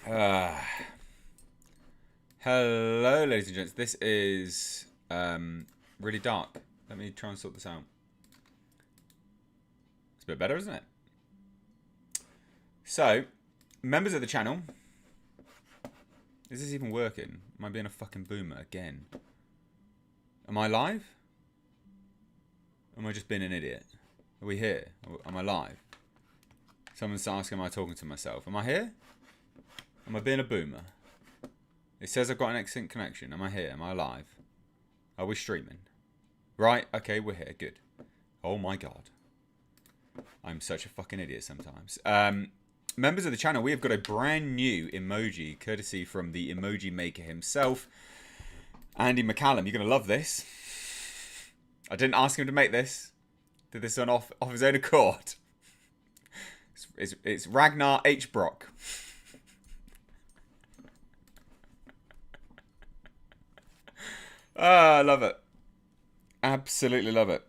Uh, Hello, ladies and gents. This is really dark. Let me try and sort this out. It's a bit better, isn't it? So, members of the channel, is this even working? Am I being a fucking boomer again? Am I live? Am I just being an idiot? Are we here? Am I live? Someone's asking, am I talking to myself? Am I here? Am I being a boomer? It says I've got an excellent connection. Am I here? Am I live? Are we streaming? Right, okay, we're here. Good. Oh my god. I'm such a fucking idiot sometimes. Members of the channel, we have got a brand new emoji, courtesy from the emoji maker himself, Andy McCallum. You're going to love this. I didn't ask him to make this. Did this off his own accord. It's Ragnar H. Brock. I love it. Absolutely love it.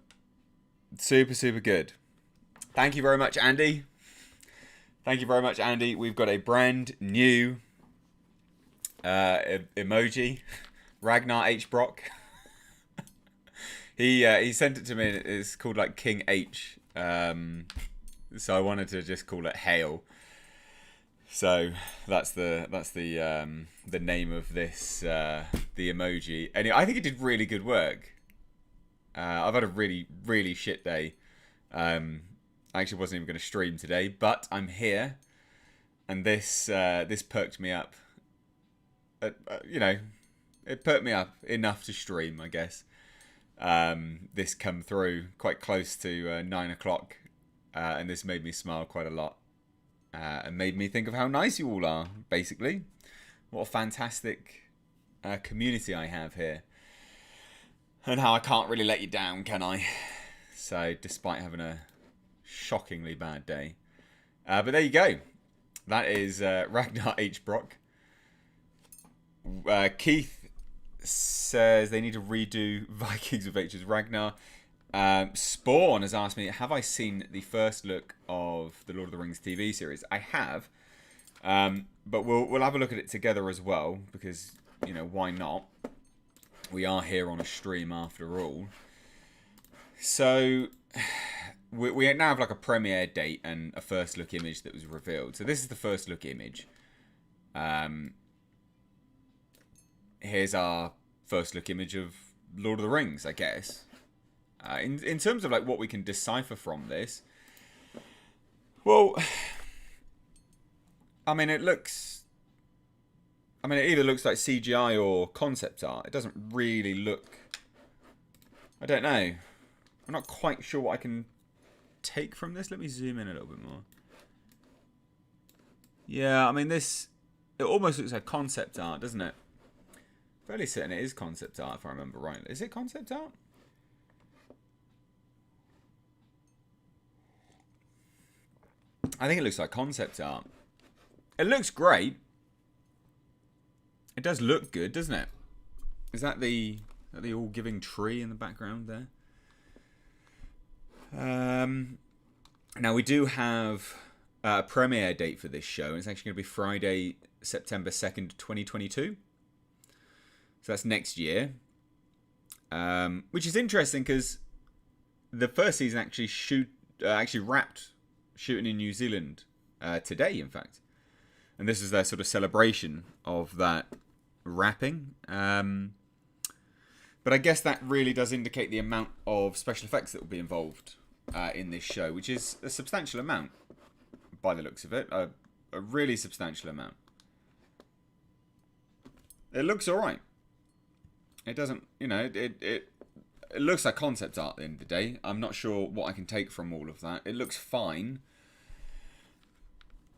Super, super good. Thank you very much, Andy. Thank you very much, Andy. We've got a brand new emoji. Ragnar H. Brock. He sent it to me and it's called like King H. So I wanted to just call it Hail. So that's the name of this the emoji. Anyway, I think it did really good work. I've had a really shit day. I actually wasn't even going to stream today, but I'm here, and this perked me up. It perked me up enough to stream, I guess. This come through quite close to 9 o'clock, and this made me smile quite a lot. And made me think of how nice you all are, basically. What a fantastic community I have here. And how I can't really let you down, can I? So, despite having a shockingly bad day. But there you go. That is Ragnar H. Brock. Keith says they need to redo Vikings of H's Ragnar. Spawn has asked me, have I seen the first look of the Lord of the Rings TV series? I have, but we'll have a look at it together as well, because, you know, why not? We are here on a stream after all. So we now have like a premiere date and a first look image that was revealed. So this is the first look image. Here's our first look image of Lord of the Rings, I guess. In terms of like what we can decipher from this, well, I mean, it either looks like CGI or concept art. It doesn't really look, I don't know. I'm not quite sure what I can take from this. Let me zoom in a little bit more. Yeah, I mean, it almost looks like concept art, doesn't it? Fairly certain it is concept art, if I remember right. Is it concept art? I think it looks like concept art. It looks great. It does look good, doesn't it? Is that the all-giving tree in the background there? Now, we do have a premiere date for this show. It's actually going to be Friday, September 2nd, 2022. So that's next year. Which is interesting because the first season actually wrapped shooting in New Zealand today, in fact. And this is their sort of celebration of that wrapping. But I guess that really does indicate the amount of special effects that will be involved in this show, which is a substantial amount, by the looks of it. A really substantial amount. It looks alright. It doesn't, you know, it looks like concept art at the end of the day. I'm not sure what I can take from all of that. It looks fine.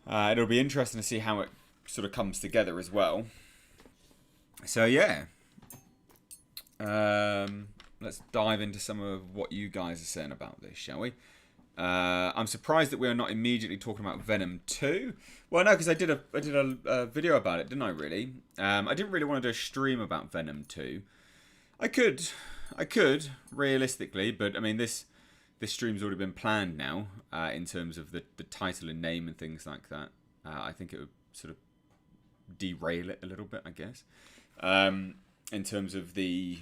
It'll be interesting to see how it sort of comes together as well. So, yeah. Let's dive into some of what you guys are saying about this, shall we? I'm surprised that we are not immediately talking about Venom 2. Well, no, because I did a video about it, didn't I, really? I didn't really want to do a stream about Venom 2. I could, realistically, but, I mean, this stream's already been planned now, in terms of the title and name and things like that. I think it would sort of derail it a little bit, I guess. In terms of the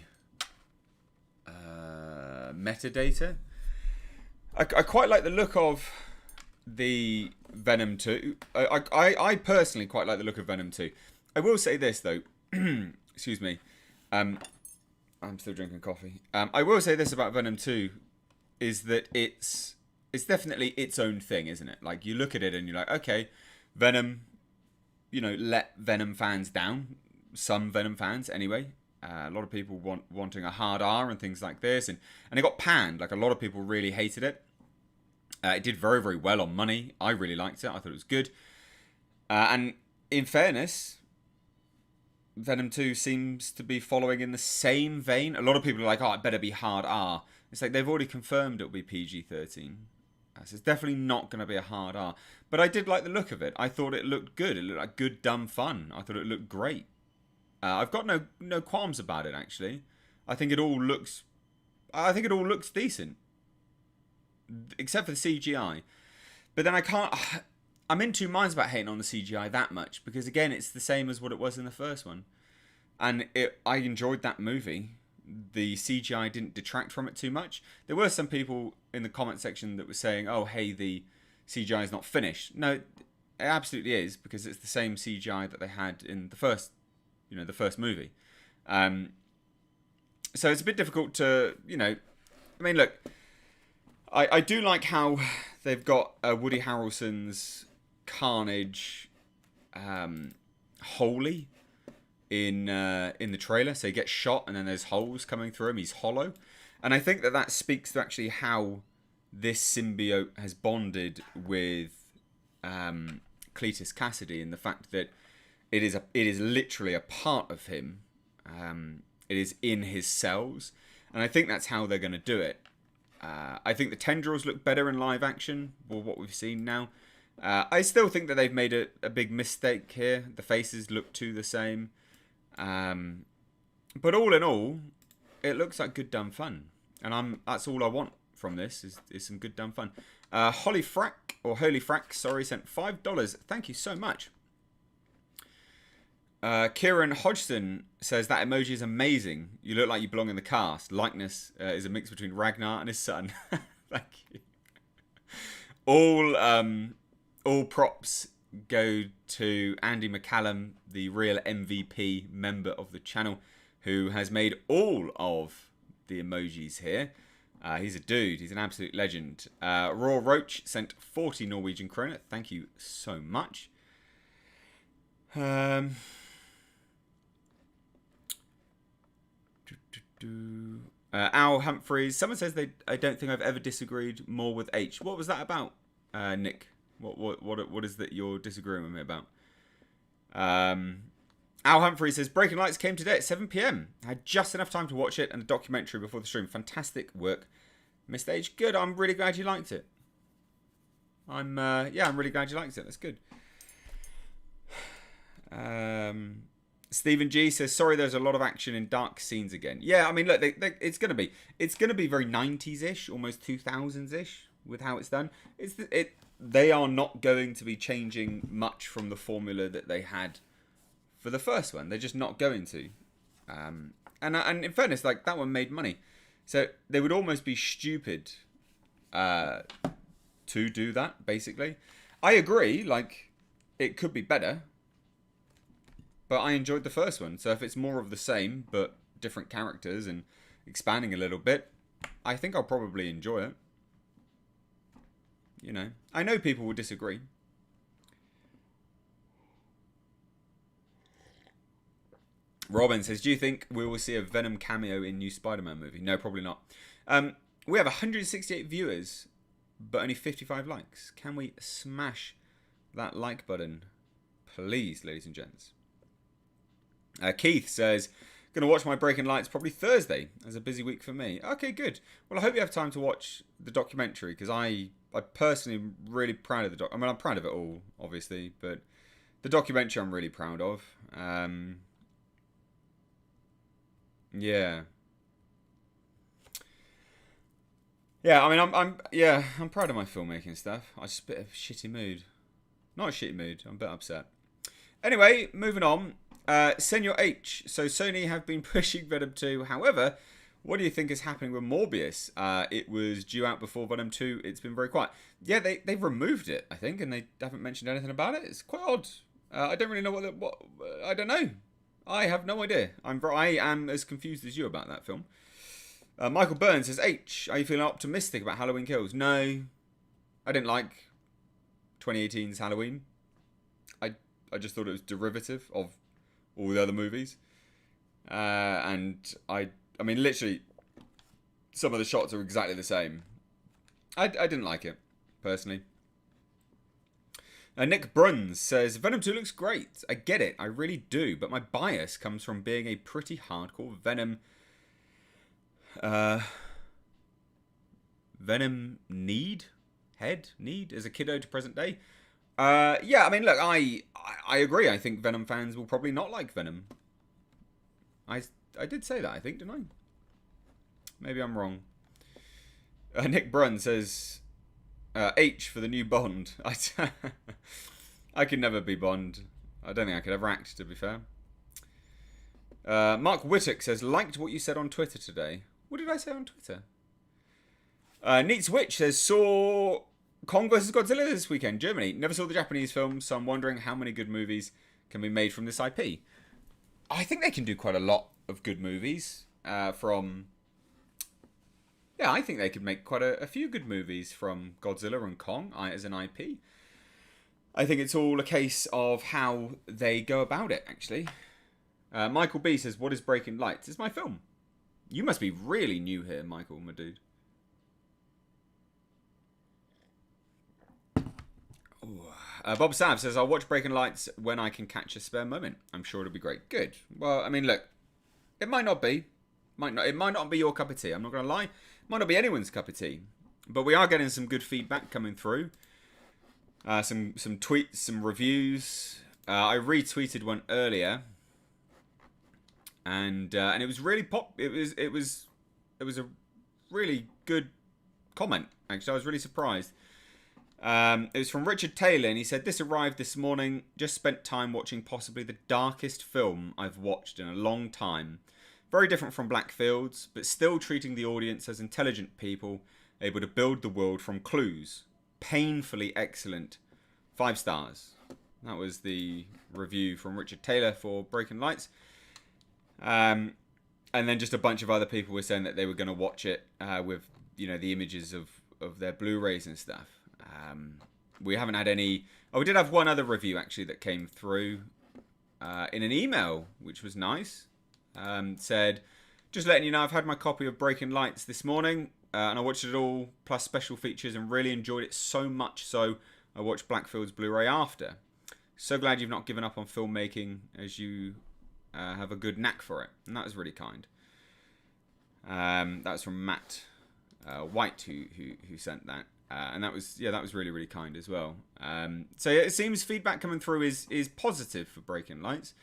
metadata. I quite like the look of the Venom 2. I personally quite like the look of Venom 2. I will say this, though. Excuse me. I'm still drinking coffee. I will say this about Venom 2, is that it's definitely its own thing, isn't it? Like, you look at it and you're like, okay, Venom, let Venom fans down. Some Venom fans, anyway. A lot of people wanting a hard R and things like this. And it got panned. Like, a lot of people really hated it. It did very, very well on money. I really liked it. I thought it was good. And in fairness, Venom 2 seems to be following in the same vein. A lot of people are like, oh, it better be hard R. It's like they've already confirmed it'll be PG-13. So it's definitely not going to be a hard R. But I did like the look of it. I thought it looked good. It looked like good, dumb fun. I thought it looked great. I've got no qualms about it, actually. I think it all looks decent. Except for the CGI. But then I'm in two minds about hating on the CGI that much. Because, again, it's the same as what it was in the first one. And I enjoyed that movie. The CGI didn't detract from it too much. There were some people in the comment section that were saying, oh, hey, the CGI is not finished. No, it absolutely is. Because it's the same CGI that they had in the first movie. So it's a bit difficult to, I mean, look, I do like how they've got Woody Harrelson's Carnage Holy in the trailer. So he gets shot and then there's holes coming through him. He's hollow. And I think that speaks to actually how this symbiote has bonded with Cletus Cassidy, and the fact that it is literally a part of him. It is in his cells. And I think that's how they're going to do it. I think the tendrils look better in live action, or what we've seen now. I still think that they've made a big mistake here. The faces look too the same. But all in all, it looks like good dumb fun. And that's all I want from this, is some good dumb fun. Holy Frack, sorry, sent $5. Thank you so much. Kieran Hodgson says that emoji is amazing. You look like you belong in the cast. Likeness is a mix between Ragnar and his son. Thank you. All props go to Andy McCallum, the real MVP member of the channel, who has made all of the emojis here. He's a dude. He's an absolute legend. Raw Roach sent 40 Norwegian kroner. Thank you so much. Al Humphreys. Someone says I don't think I've ever disagreed more with H. What was that about, Nick? What is that you're disagreeing with me about? Al Humphreys says Breaking Lights came today at 7 p.m. I had just enough time to watch it and a documentary before the stream. Fantastic work, Mr. H. Good. I'm really glad you liked it. I'm really glad you liked it. That's good. Stephen G says, sorry, there's a lot of action in dark scenes again. Yeah, I mean, look, it's going to be very 90s-ish, almost 2000s-ish with how it's done. They are not going to be changing much from the formula that they had for the first one. They're just not going to. And in fairness, like, that one made money. So they would almost be stupid to do that, basically. I agree, like, it could be better. But I enjoyed the first one. So if it's more of the same, but different characters and expanding a little bit, I think I'll probably enjoy it. I know people will disagree. Robin says, do you think we will see a Venom cameo in new Spider-Man movie? No, probably not. We have 168 viewers, but only 55 likes. Can we smash that like button, please, ladies and gents? Keith says, going to watch my Breaking Lights probably Thursday. It's a busy week for me. Okay, good. Well, I hope you have time to watch the documentary, because I personally am really proud of the I mean, I'm proud of it all, obviously, but the documentary I'm really proud of. Yeah. Yeah, I mean, I'm proud of my filmmaking stuff. I just a bit of a shitty mood. Not a shitty mood. I'm a bit upset. Anyway, moving on. Senor H. So Sony have been pushing Venom 2. However, what do you think is happening with Morbius? It was due out before Venom 2. It's been very quiet. Yeah, they've removed it, I think, and they haven't mentioned anything about it. It's quite odd. I don't really know what I don't know. I have no idea. I am as confused as you about that film. Michael Burns says, H, are you feeling optimistic about Halloween Kills? No. I didn't like 2018's Halloween. I just thought it was derivative of all the other movies. And I mean, literally, some of the shots are exactly the same. I didn't like it, personally. Nick Bruns says, Venom 2 looks great. I get it, I really do. But my bias comes from being a pretty hardcore Venom... Venom need as a kiddo to present day. Yeah, I mean, look, I agree. I think Venom fans will probably not like Venom. I did say that, I think, didn't I? Maybe I'm wrong. Nick Brunn says, H for the new Bond. I could never be Bond. I don't think I could ever act, to be fair. Mark Whittock says, liked what you said on Twitter today. What did I say on Twitter? Neat Switch says, saw Kong vs. Godzilla this weekend, Germany. Never saw the Japanese film, so I'm wondering how many good movies can be made from this IP. I think they can do quite a lot of good movies from... Yeah, I think they could make quite a few good movies from Godzilla and Kong as an IP. I think it's all a case of how they go about it, actually. Michael B says, what is Breaking Lights? It's my film. You must be really new here, Michael, my dude. Bob Sav says, I'll watch Breaking Lights when I can catch a spare moment. I'm sure it'll be great. Good. Well, I mean, look, it might not be. It might not be your cup of tea. I'm not going to lie. It might not be anyone's cup of tea. But we are getting some good feedback coming through. Some tweets, some reviews. I retweeted one earlier. And it was really It was a really good comment, actually. I was really surprised. It was from Richard Taylor, and he said, this arrived this morning, just spent time watching possibly the darkest film I've watched in a long time. Very different from Black Fields, but still treating the audience as intelligent people, able to build the world from clues. Painfully excellent. 5 stars. That was the review from Richard Taylor for Breaking Lights. And then just a bunch of other people were saying that they were going to watch it with, you know, the images of their Blu-rays and stuff. We haven't had any... Oh, we did have one other review, actually, that came through in an email, which was nice. Said, just letting you know, I've had my copy of Breaking Lights this morning, and I watched it all, plus special features, and really enjoyed it so much so I watched Blackfield's Blu-ray after. So glad you've not given up on filmmaking, as you have a good knack for it. And that was really kind. That was from Matt White, who sent that. And that was really, really kind as well. So yeah, it seems feedback coming through is positive for Breaking Lights.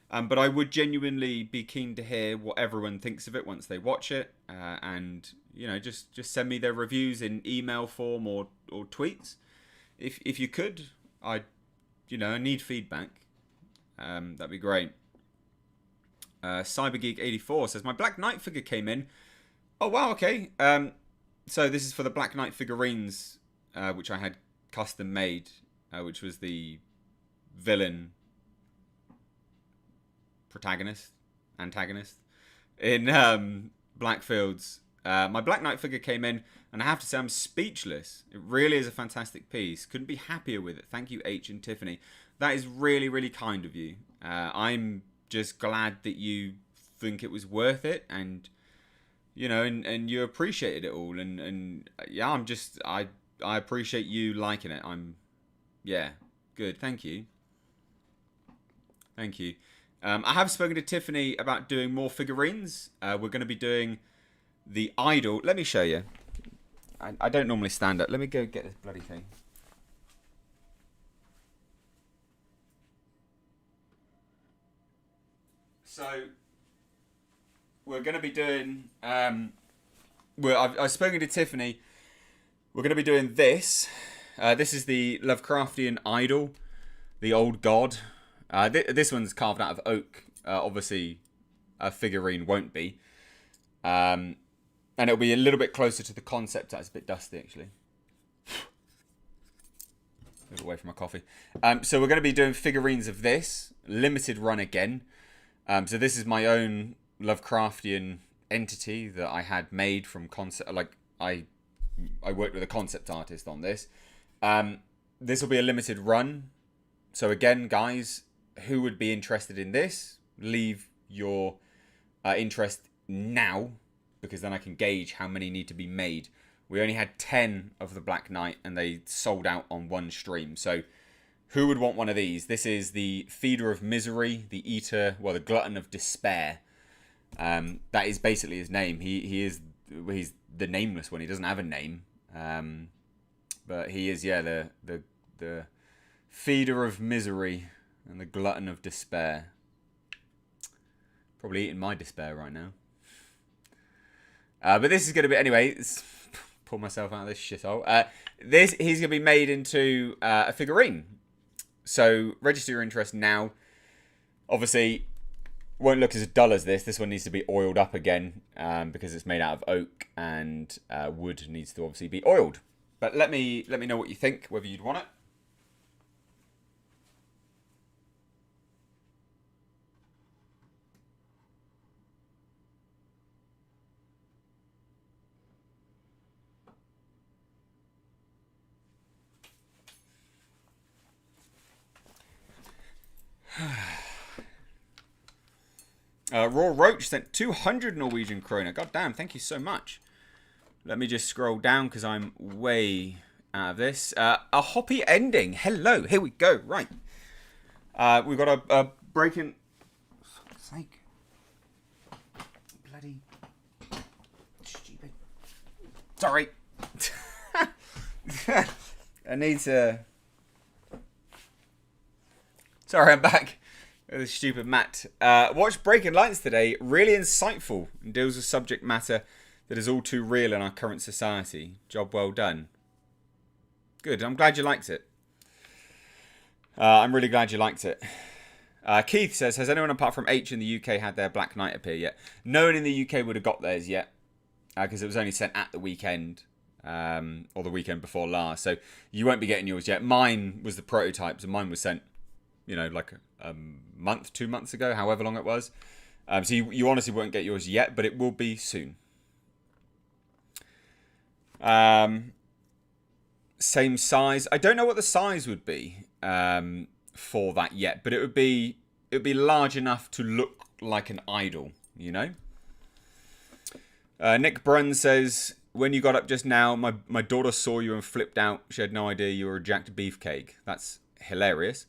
But I would genuinely be keen to hear what everyone thinks of it once they watch it. And, you know, just send me their reviews in email form or tweets. If you could, I need feedback. That'd be great. CyberGeek84 says, my Black Knight figure came in. Oh, wow, okay. So this is for the Black Knight figurines, which I had custom made, which was the villain antagonist in Blackfields. My Black Knight figure came in, and I have to say I'm speechless. It really is a fantastic piece. Couldn't be happier with it. Thank you, H and Tiffany. That is really, really kind of you. I'm just glad that you think it was worth it, and you know, and you appreciated it all, and yeah, I appreciate you liking it. Yeah, good. Thank you. I have spoken to Tiffany about doing more figurines. We're going to be doing the Idol. Let me show you. I don't normally stand up. Let me go get this bloody thing. So we're going to be doing... I've spoken to Tiffany. We're going to be doing this. This is the Lovecraftian Idol, the old god. This one's carved out of oak. Obviously, a figurine won't be. And it'll be a little bit closer to the concept art. It's a bit dusty, actually. Move away from my coffee. So we're going to be doing figurines of this. Limited run again. So this is my own Lovecraftian entity that I had made from concept. Like, I worked with a concept artist on this. This will be a limited run. So again, guys, who would be interested in this? Leave your interest now, because then I can gauge how many need to be made. We only had 10 of the Black Knight, and they sold out on one stream. So who would want one of these? This is the Feeder of Misery, the Eater, well, the Glutton of Despair. That is basically his name. He's the nameless one. He doesn't have a name. But he is, yeah, the Feeder of Misery and the Glutton of Despair. Probably eating my despair right now. But this is going to be, anyway, pull myself out of this shithole. He's going to be made into a figurine. So register your interest now. Obviously, won't look as dull as this. This one needs to be oiled up again because it's made out of oak, and wood needs to obviously be oiled. But let me know what you think, whether you'd want it. Raw Roach sent 200 Norwegian kroner. God damn, thank you so much. Let me just scroll down because I'm way out of this. A hoppy ending. Hello, here we go. Right. We've got a breaking... For fuck's sake. Bloody... Stupid. Sorry. I need to... Sorry, I'm back. The stupid Matt. Watched Breaking Lights today. Really insightful and deals with subject matter that is all too real in our current society. Job well done. Good. I'm glad you liked it. I'm really glad you liked it. Keith says, has anyone apart from H in the UK had their Black Knight appear yet? No one in the UK would have got theirs yet, because it was only sent at the weekend, or the weekend before last. So you won't be getting yours yet. Mine was the prototype, so mine was sent, you know, like a month, 2 months ago, however long it was. So you honestly won't get yours yet, but it will be soon. Same size. I don't know what the size would be for that yet, but it would be large enough to look like an idol, you know. Nick Brunn says, when you got up just now, my daughter saw you and flipped out. She had no idea you were a jacked beefcake. That's hilarious.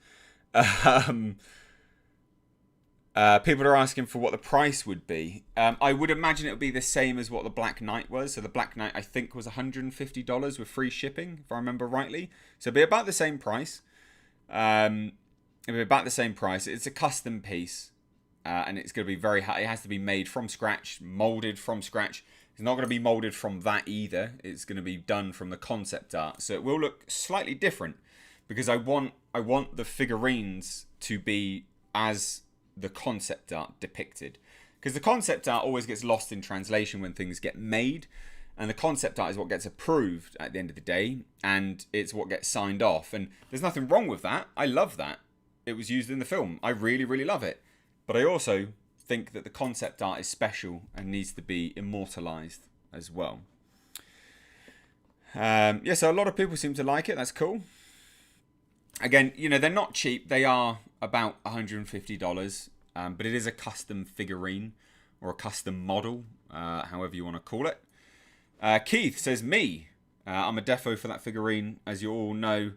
People are asking for what the price would be. I would imagine it would be the same as what the Black Knight was. So the Black Knight, I think, was $150 with free shipping, if I remember rightly. So it'd be about the same price. It'd be about the same price. It's a custom piece, and it's going to be very high. It has to be made from scratch, molded from scratch. It's not going to be molded from that either. It's going to be done from the concept art. So it will look slightly different, because I want the figurines to be as the concept art depicted, because the concept art always gets lost in translation when things get made, and the concept art is what gets approved at the end of the day, and it's what gets signed off. And there's nothing wrong with that. I love that it was used in the film. I really, really love it. But I also think that the concept art is special and needs to be immortalized as well. Yeah, so a lot of people seem to like it. That's cool. Again, you know, they're not cheap. They are about $150, but it is a custom figurine or a custom model, however you want to call it. Keith says, me. I'm a defo for that figurine. As you all know,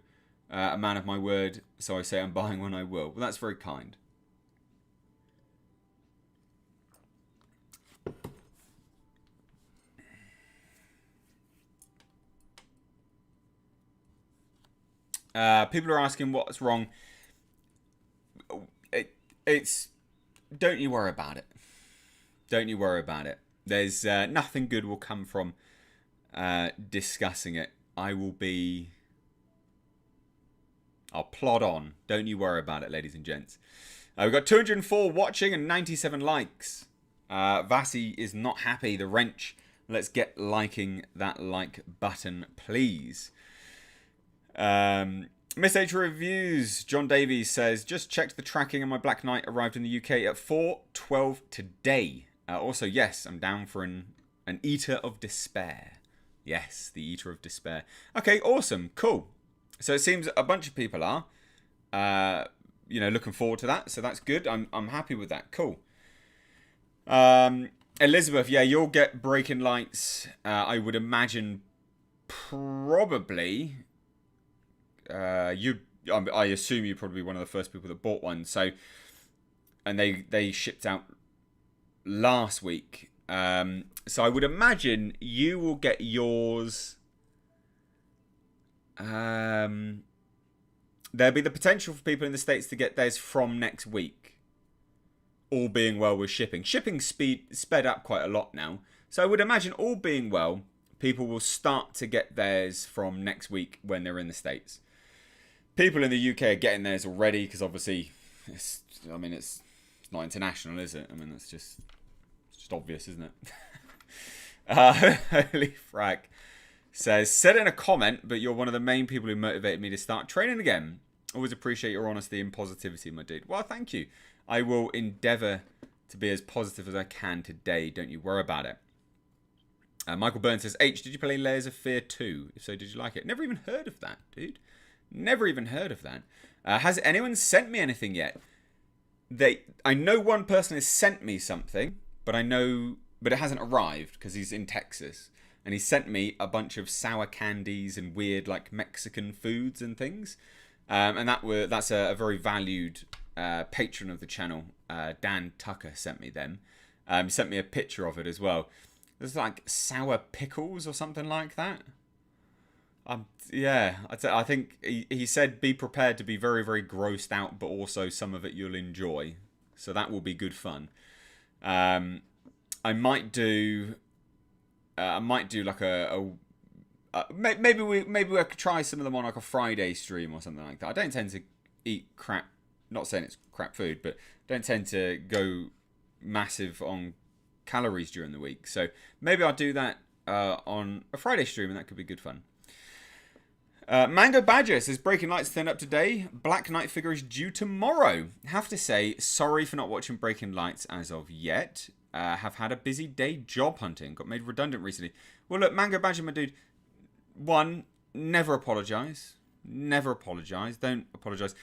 a man of my word, so I say I'm buying when I will. Well, that's very kind. People are asking what's wrong. It's don't you worry about it. Don't you worry about it. There's nothing good will come from discussing it. I will be I'll plod on. Don't you worry about it, ladies and gents. We've got 204 watching and 97 likes. Vasi is not happy. The wrench. Let's get liking that like button, please. Miss H Reviews. John Davies says, just checked the tracking and my Black Knight arrived in the UK at 4:12 today. Also, yes, I'm down for an Eater of Despair. Yes, the Eater of Despair. Okay, awesome. Cool. So it seems a bunch of people are, looking forward to that. So that's good. I'm happy with that. Cool. Elizabeth, yeah, you'll get Breaking Lights. I would imagine probably. I assume you're probably one of the first people that bought one. So, and they shipped out last week. So I would imagine you will get yours. There'll be the potential for people in the States to get theirs from next week. All being well with shipping. Shipping sped up quite a lot now. So I would imagine all being well, people will start to get theirs from next week when they're in the States. People in the UK are getting theirs already because obviously, it's not international, is it? I mean, it's just obvious, isn't it? Holy frack says, said in a comment, but you're one of the main people who motivated me to start training again. Always appreciate your honesty and positivity, my dude. Well, thank you. I will endeavour to be as positive as I can today. Don't you worry about it. Michael Burns says, H, did you play Layers of Fear 2? If so, did you like it? Never even heard of that, dude. Never even heard of that. Has anyone sent me anything yet? I know one person has sent me something, but it hasn't arrived because he's in Texas. And he sent me a bunch of sour candies and weird like Mexican foods and things. And that's a very valued patron of the channel. Dan Tucker sent me them. He sent me a picture of it as well. There's like sour pickles or something like that. I think he said be prepared to be very, very grossed out, but also some of it you'll enjoy. So that will be good fun. I might do like maybe we could try some of them on like a Friday stream or something like that. I don't tend to eat crap. Not saying it's crap food, but don't tend to go massive on calories during the week. So maybe I'll do that on a Friday stream, and that could be good fun. Mango Badger says, Breaking Lights turned up today. Black Knight figure is due tomorrow. Have to say, sorry for not watching Breaking Lights as of yet. Have had a busy day job hunting. Got made redundant recently. Well, look, Mango Badger, my dude. One, never apologise. Never apologise. Don't apologise.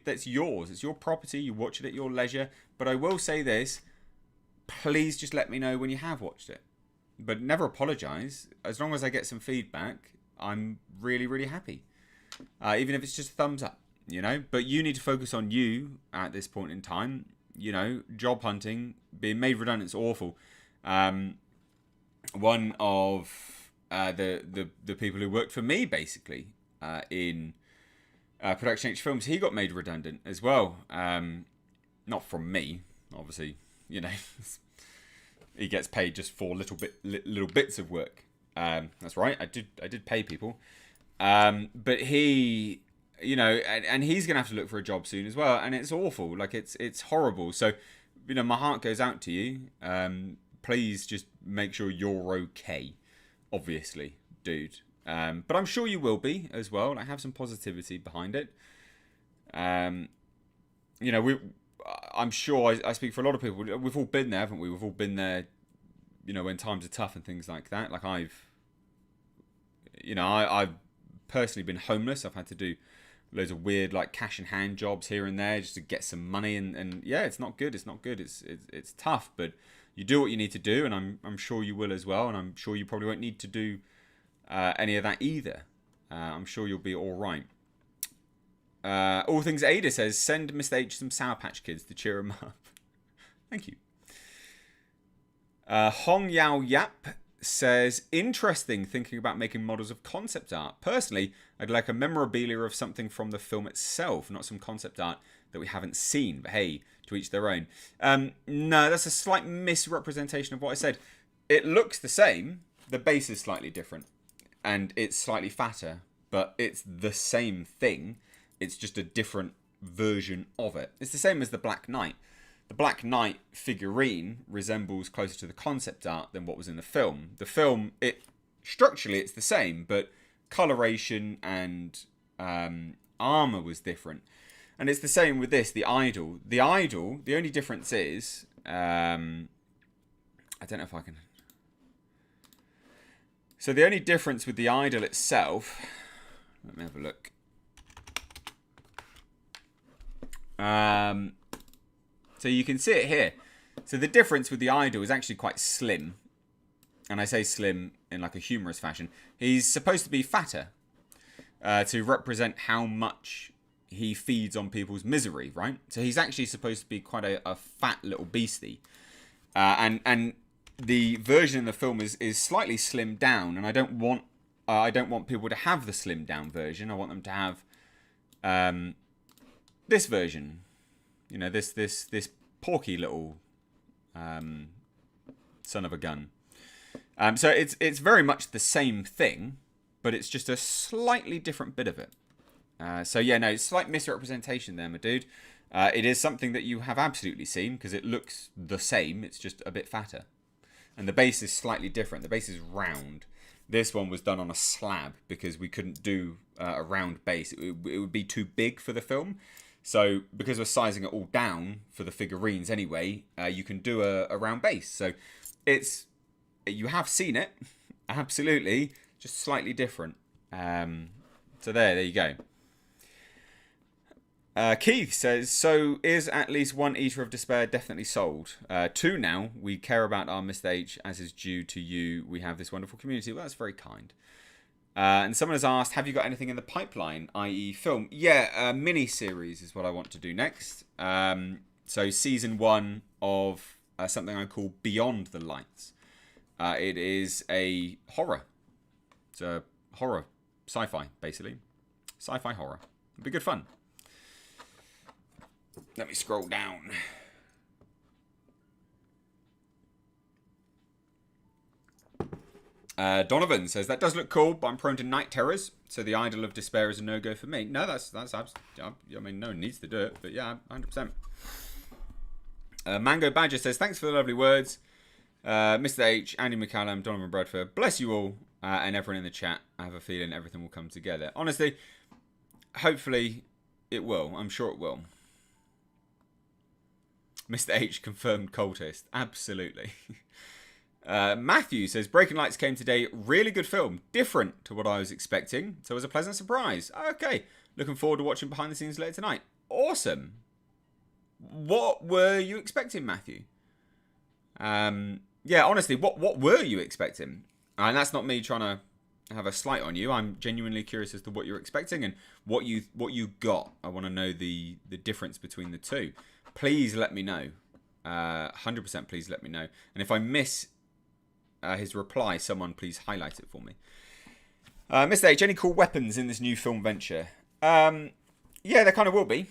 That's yours. It's your property. You watch it at your leisure. But I will say this. Please just let me know when you have watched it. But never apologise. As long as I get some feedback, I'm really, really happy. Even if it's just a thumbs up, But you need to focus on you at this point in time. Job hunting, being made redundant is awful. One of the people who worked for me, basically, in Production H Films, he got made redundant as well. Not from me, obviously. He gets paid just for little bits of work. That's right. I did pay people. But he, and he's gonna have to look for a job soon as well. And it's awful. Like it's horrible. So, my heart goes out to you. Please just make sure you're okay. Obviously, dude. But I'm sure you will be as well. I have some positivity behind it. I'm sure I speak for a lot of people. We've all been there, haven't we? We've all been there, when times are tough and things like that. Like I've personally been homeless. I've had to do loads of weird like cash in hand jobs here and there just to get some money. And yeah, it's not good. It's not good. It's tough, but you do what you need to do, and I'm sure you will as well. And I'm sure you probably won't need to do any of that either. I'm sure you'll be all right. All Things Ada says, send Mr. H some Sour Patch Kids to cheer him up. Thank you. Hong Yao Yap says, interesting thinking about making models of concept art. Personally, I'd like a memorabilia of something from the film itself, not some concept art that we haven't seen. But hey, to each their own. No, that's a slight misrepresentation of what I said. It looks the same. The base is slightly different. And it's slightly fatter. But it's the same thing. It's just a different version of it. It's the same as the Black Knight. The Black Knight figurine resembles closer to the concept art than what was in the film. The film, structurally it's the same, but coloration and armor was different. And it's the same with this, the Idol. The Idol, the only difference is, I don't know if I can... So the only difference with the Idol itself, let me have a look. So you can see it here. So the difference with the Idol is actually quite slim. And I say slim in like a humorous fashion. He's supposed to be fatter. To represent how much he feeds on people's misery, right? So he's actually supposed to be quite a fat little beastie. And the version in the film is slightly slimmed down. And I don't want people to have the slimmed down version. I want them to have this version. You know, this porky little son of a gun. So it's very much the same thing, but it's just a slightly different bit of it. So yeah, no, slight misrepresentation there, my dude. It is something that you have absolutely seen because it looks the same. It's just a bit fatter, and the base is slightly different. The base is round. This one was done on a slab because we couldn't do a round base. It would be too big for the film. So because we're sizing it all down for the figurines anyway, you can do a round base. So you have seen it, absolutely, just slightly different. So there you go. Keith says, so is at least one Eater of Despair definitely sold? 2 now. We care about our Mr. H as is due to you. We have this wonderful community. Well, that's very kind. And someone has asked, have you got anything in the pipeline, i.e. film? Yeah, a mini-series is what I want to do next. So season 1 of something I call Beyond the Lights. It is a horror. It's a horror, sci-fi, basically. Sci-fi horror. It'll be good fun. Let me scroll down. Donovan says, that does look cool, but I'm prone to night terrors, so the Idol of Despair is a no-go for me. No, that's I mean, no one needs to do it, but yeah, 100%. Mango Badger says, thanks for the lovely words. Mr. H, Andy McCallum, Donovan Bradford, bless you all, and everyone in the chat. I have a feeling everything will come together. Honestly, hopefully it will. I'm sure it will. Mr. H confirmed cultist. Absolutely. Matthew says, Breaking Lights came today. Really good film. Different to what I was expecting. So it was a pleasant surprise. Okay. Looking forward to watching behind the scenes later tonight. Awesome. What were you expecting, Matthew? Yeah, honestly, what were you expecting? And that's not me trying to have a slight on you. I'm genuinely curious as to what you're expecting and what you got. I want to know the difference between the two. Please let me know. 100% please let me know. And if I miss his reply, someone please highlight it for me. Mr. H, any cool weapons in this new film venture? Yeah, there kind of will be.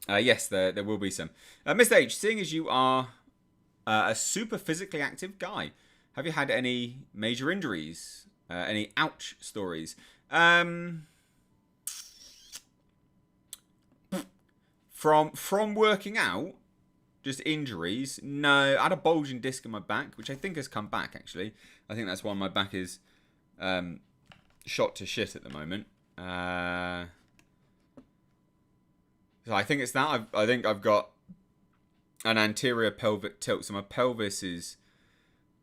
Yes, there will be some. Mr. H, seeing as you are a super physically active guy, have you had any major injuries? Any ouch stories? From working out, just injuries. No, I had a bulging disc in my back, which I think has come back, actually. I think that's why my back is shot to shit at the moment. So I think it's that. I think I've got an anterior pelvic tilt. So my pelvis is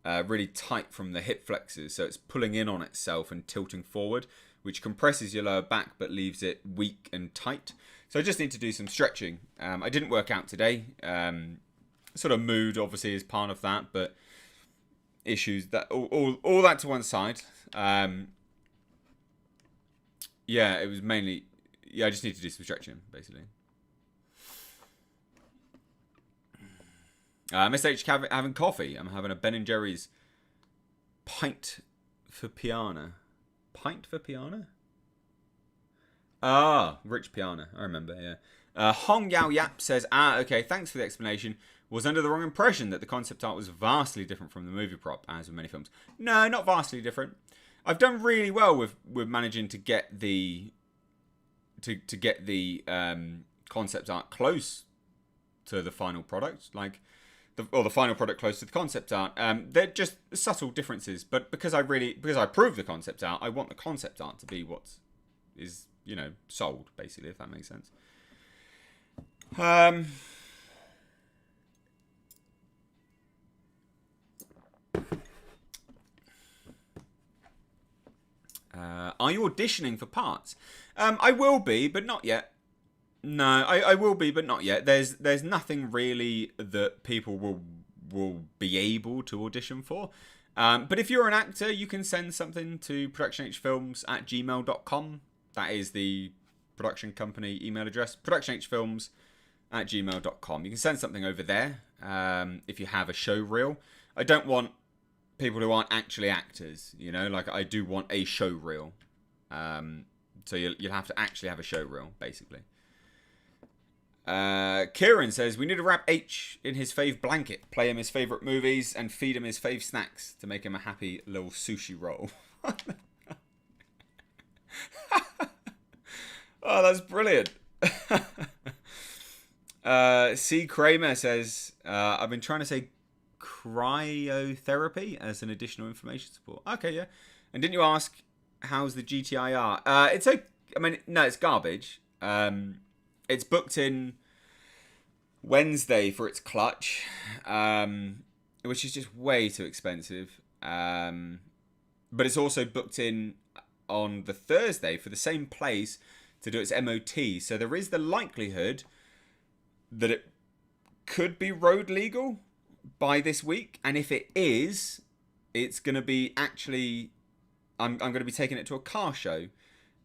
really tight from the hip flexors. So it's pulling in on itself and tilting forward, which compresses your lower back but leaves it weak and tight. So I just need to do some stretching. I didn't work out today. Sort of mood obviously is part of that, but issues that all that to one side. Yeah, it was mainly. Yeah, I just need to do some stretching basically. Mr. H having coffee. I'm having a Ben & Jerry's pint for piano. Pint for piano? Ah, Rich Piana. I remember, yeah. Hong Yao Yap says, okay, thanks for the explanation. Was under the wrong impression that the concept art was vastly different from the movie prop, as with many films. No, not vastly different. I've done really well with managing to get the to get the concept art close to the final product, like the final product close to the concept art. They're just subtle differences, but because I approve the concept art, I want the concept art to be what is, you know, sold, basically, if that makes sense. Are you auditioning for parts? I will be, but not yet. No, I will be, but not yet. There's nothing really that people will be able to audition for. But if you're an actor, you can send something to productionhfilms@gmail.com. That is the production company email address, productionhfilms@gmail.com. You can send something over there if you have a show reel. I don't want people who aren't actually actors, you know, like I do want a show reel. So you'll have to actually have a show reel, basically. Kieran says, we need to wrap H in his fave blanket, play him his favourite movies, and feed him his fave snacks to make him a happy little sushi roll. Oh, that's brilliant. C. Kramer says, I've been trying to say cryotherapy as an additional information support. Okay, yeah. And didn't you ask, how's the GTIR? It's okay. I mean, no, it's garbage. It's booked in Wednesday for its clutch, which is just way too expensive. But it's also booked in on the Thursday for the same place to do its MOT. So there is the likelihood that it could be road legal by this week. And if it is, it's going to be actually... I'm going to be taking it to a car show.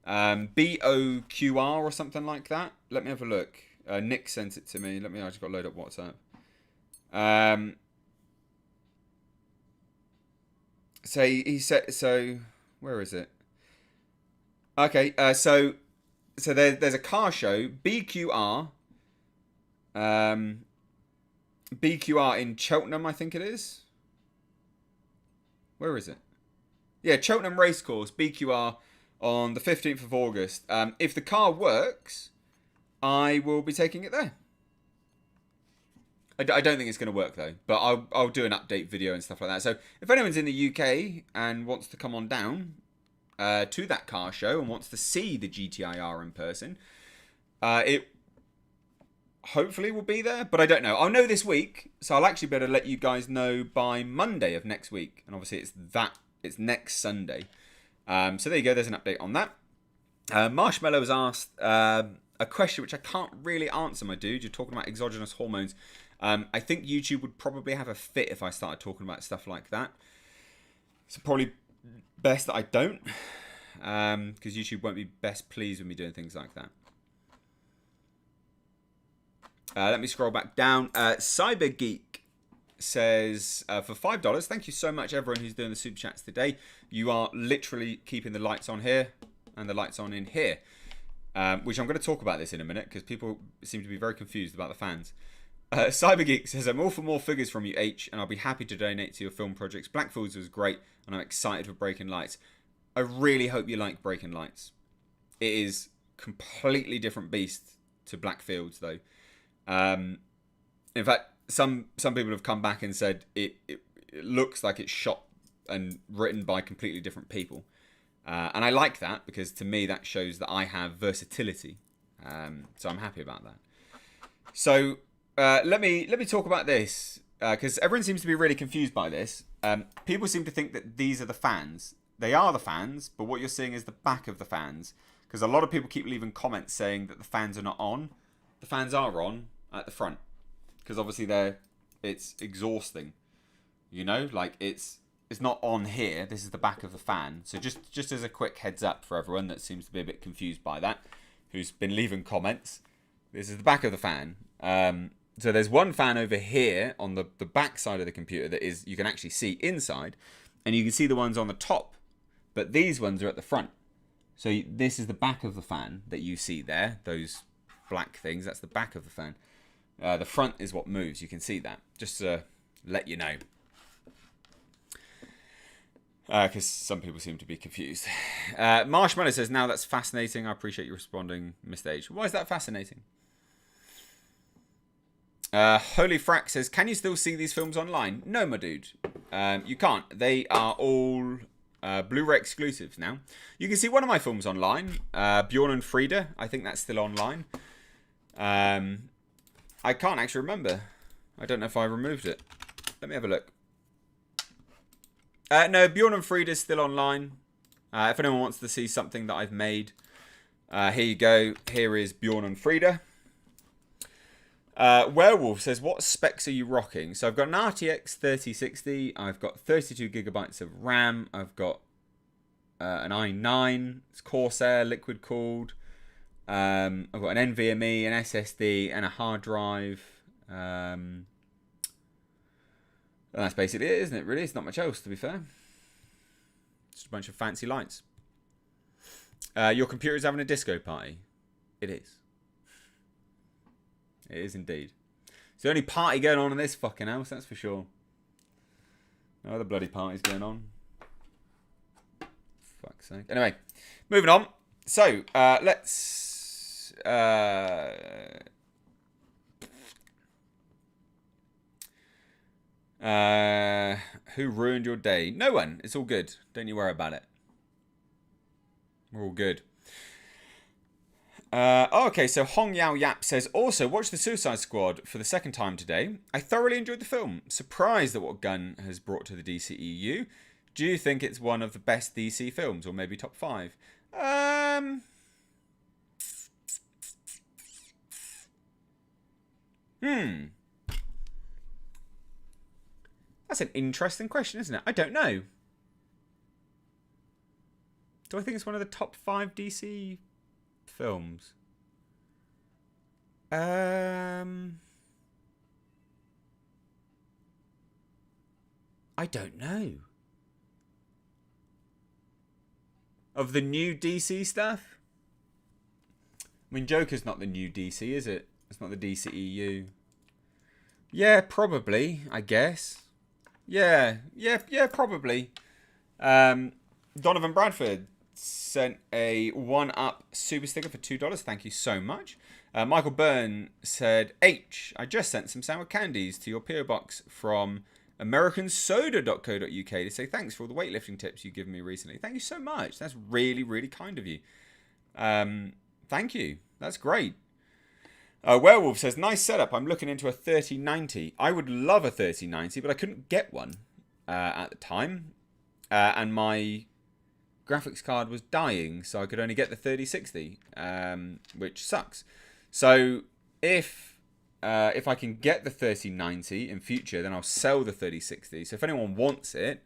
BOQR or something like that. Let me have a look. Nick sent it to me. I just got to load up WhatsApp. So he said, so where is it? Okay, so there's a car show, BQR. BQR in Cheltenham, I think it is. Where is it? Yeah, Cheltenham Racecourse, BQR, on the 15th of August. If the car works, I will be taking it there. I don't think it's going to work, though. But I'll do an update video and stuff like that. So if anyone's in the UK and wants to come on down to that car show and wants to see the GTIR in person, it hopefully will be there. But I don't know. I'll know this week. So I'll actually be able to let you guys know by Monday of next week. And obviously it's next Sunday. So there you go. There's an update on that. Marshmallow has asked a question which I can't really answer, my dude. You're talking about exogenous hormones. I think YouTube would probably have a fit if I started talking about stuff like that. So probably best that I don't. Because YouTube won't be best pleased with me doing things like that. Let me scroll back down. Cybergeek says, for $5, thank you so much everyone who's doing the super chats today. You are literally keeping the lights on here and the lights on in here, which I'm going to talk about this in a minute because people seem to be very confused about the fans. Cybergeek says, I'm all for more figures from you, H, and I'll be happy to donate to your film projects. Blackfields was great and I'm excited for Breaking Lights. I really hope you like Breaking Lights. It is completely different beast to Blackfields though. In fact, some people have come back and said it looks like it's shot and written by completely different people. And I like that because to me that shows that I have versatility. So I'm happy about that. So let me talk about this because everyone seems to be really confused by this. People seem to think that these are the fans. They are the fans, but what you're seeing is the back of the fans because a lot of people keep leaving comments saying that the fans are not on. The fans are on at the front. Because obviously it's exhausting, you know, like it's not on here. This is the back of the fan. So just as a quick heads up for everyone that seems to be a bit confused by that, who's been leaving comments, this is the back of the fan. So there's one fan over here on the back side of the computer that is you can actually see inside, and you can see the ones on the top, but these ones are at the front. So this is the back of the fan that you see there. Those black things. That's the back of the fan. The front is what moves. You can see that. Just to let you know. Because some people seem to be confused. Marshmallow says, now that's fascinating. I appreciate you responding, Mr. H. Why is that fascinating? Holy Frack says, can you still see these films online? No, my dude. You can't. They are all Blu-ray exclusives now. You can see one of my films online, Bjorn and Frida. I think that's still online. I can't actually remember. I don't know if I removed it. Let me have a look. No, Bjorn and Frida is still online. If anyone wants to see something that I've made, here you go. Here is Bjorn and Frida. Werewolf says, what specs are you rocking? So I've got an RTX 3060. I've got 32 gigabytes of RAM. I've got an i9. It's Corsair, liquid cooled. I've got an NVMe, an SSD, and a hard drive. And that's basically it, isn't it? Really, it's not much else, to be fair. Just a bunch of fancy lights. Your computer is having a disco party. It is. It is indeed. It's the only party going on in this fucking house, that's for sure. No other bloody parties going on. Fuck's sake. Anyway, moving on. So, let's... who ruined your day? No one. It's all good. Don't you worry about it. We're all good. Okay, so Hong Yao Yap says, also, watch The Suicide Squad for the second time today. I thoroughly enjoyed the film. Surprised at what Gunn has brought to the DCEU. Do you think it's one of the best DC films, or maybe top 5? That's an interesting question, isn't it? I don't know. Do I think it's one of the top 5 DC films? I don't know. Of the new DC stuff? I mean, Joker's not the new DC, is it? It's not the DCEU. Yeah, probably, I guess. Yeah, probably. Donovan Bradford sent a 1-up super sticker for $2. Thank you so much. Michael Byrne said, H, I just sent some sour candies to your PO box from americansoda.co.uk to say thanks for all the weightlifting tips you've given me recently. Thank you so much. That's really, really kind of you. Thank you. That's great. Werewolf says, nice setup. I'm looking into a 3090. I would love a 3090, but I couldn't get one at the time. And my graphics card was dying, so I could only get the 3060, which sucks. So if I can get the 3090 in future, then I'll sell the 3060. So if anyone wants it,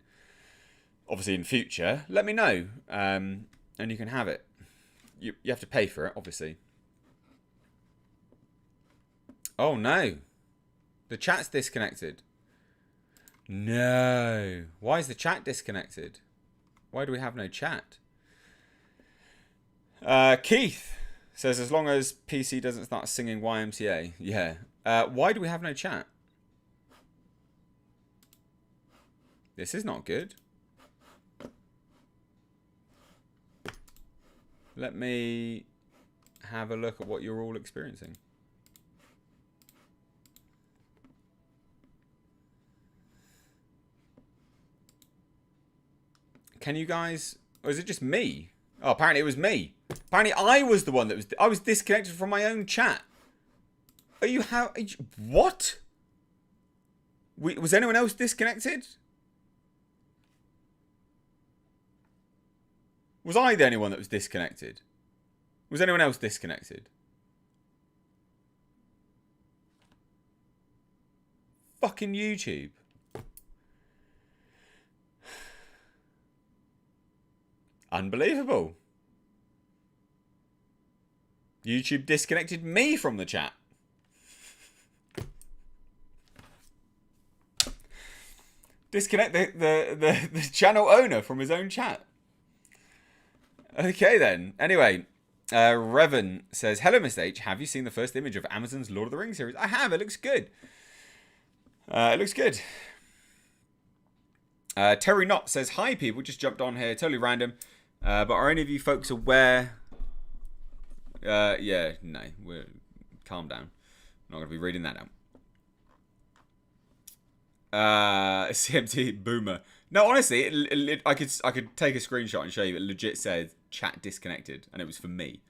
obviously in future, let me know, and you can have it. You have to pay for it, obviously. Oh no, the chat's disconnected. No, why is the chat disconnected? Why do we have no chat? Keith says, as long as PC doesn't start singing YMCA. Yeah. Why do we have no chat? This is not good. Let me have a look at what you're all experiencing. Can you guys... Or is it just me? Oh, apparently it was me. Apparently I was the one that was... I was disconnected from my own chat. Are you... How... Are you, what? Was anyone else disconnected? Was I the only one that was disconnected? Was anyone else disconnected? Fucking YouTube. Unbelievable. YouTube disconnected me from the chat. Disconnect the channel owner from his own chat. Okay then. Anyway, Revan says, hello Mr. H, have you seen the first image of Amazon's Lord of the Rings series? I have, it looks good. It looks good. Terry Knott says, hi people, just jumped on here, totally random. But are any of you folks aware? Yeah, no, calm down. I'm not going to be reading that out. CMT Boomer. No, honestly, I could take a screenshot and show you. It legit said chat disconnected, and it was for me.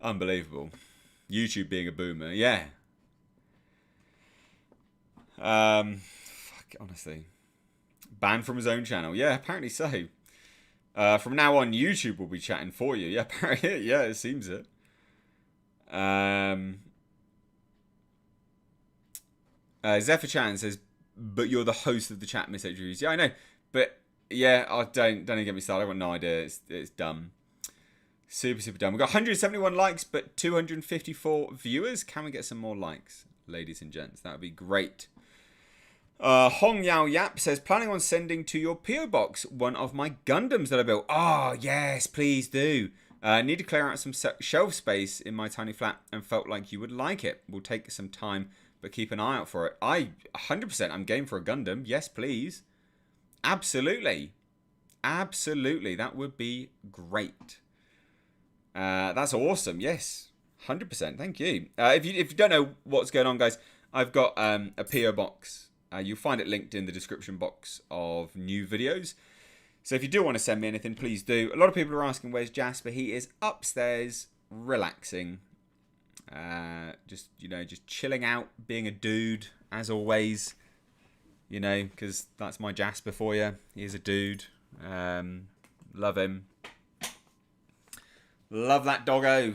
Unbelievable. YouTube being a boomer, yeah. Fuck, honestly. Banned from his own channel. Yeah, apparently so. From now on, YouTube will be chatting for you. Yeah, apparently, yeah, it seems it. Zephyr Chan says, but you're the host of the chat message reviews. Yeah, I know. But yeah, don't get me started. I've got no idea. It's dumb. Super dumb. We've got 171 likes, but 254 viewers. Can we get some more likes, ladies and gents? That would be great. Hong Yao Yap says, planning on sending to your PO box one of my Gundams that I built. Oh, yes, please do. Need to clear out some shelf space in my tiny flat and felt like you would like it. Will take some time, but keep an eye out for it. 100%, I'm game for a Gundam. Yes, please. Absolutely. That would be great. That's awesome. Yes, 100%. Thank you. If you don't know what's going on, guys, I've got a PO box. You'll find it linked in the description box of new videos. So if you do want to send me anything, please do. A lot of people are asking, where's Jasper? He is upstairs, relaxing. Just chilling out, being a dude, as always. You know, because that's my Jasper for you. He is a dude. Love him. Love that doggo.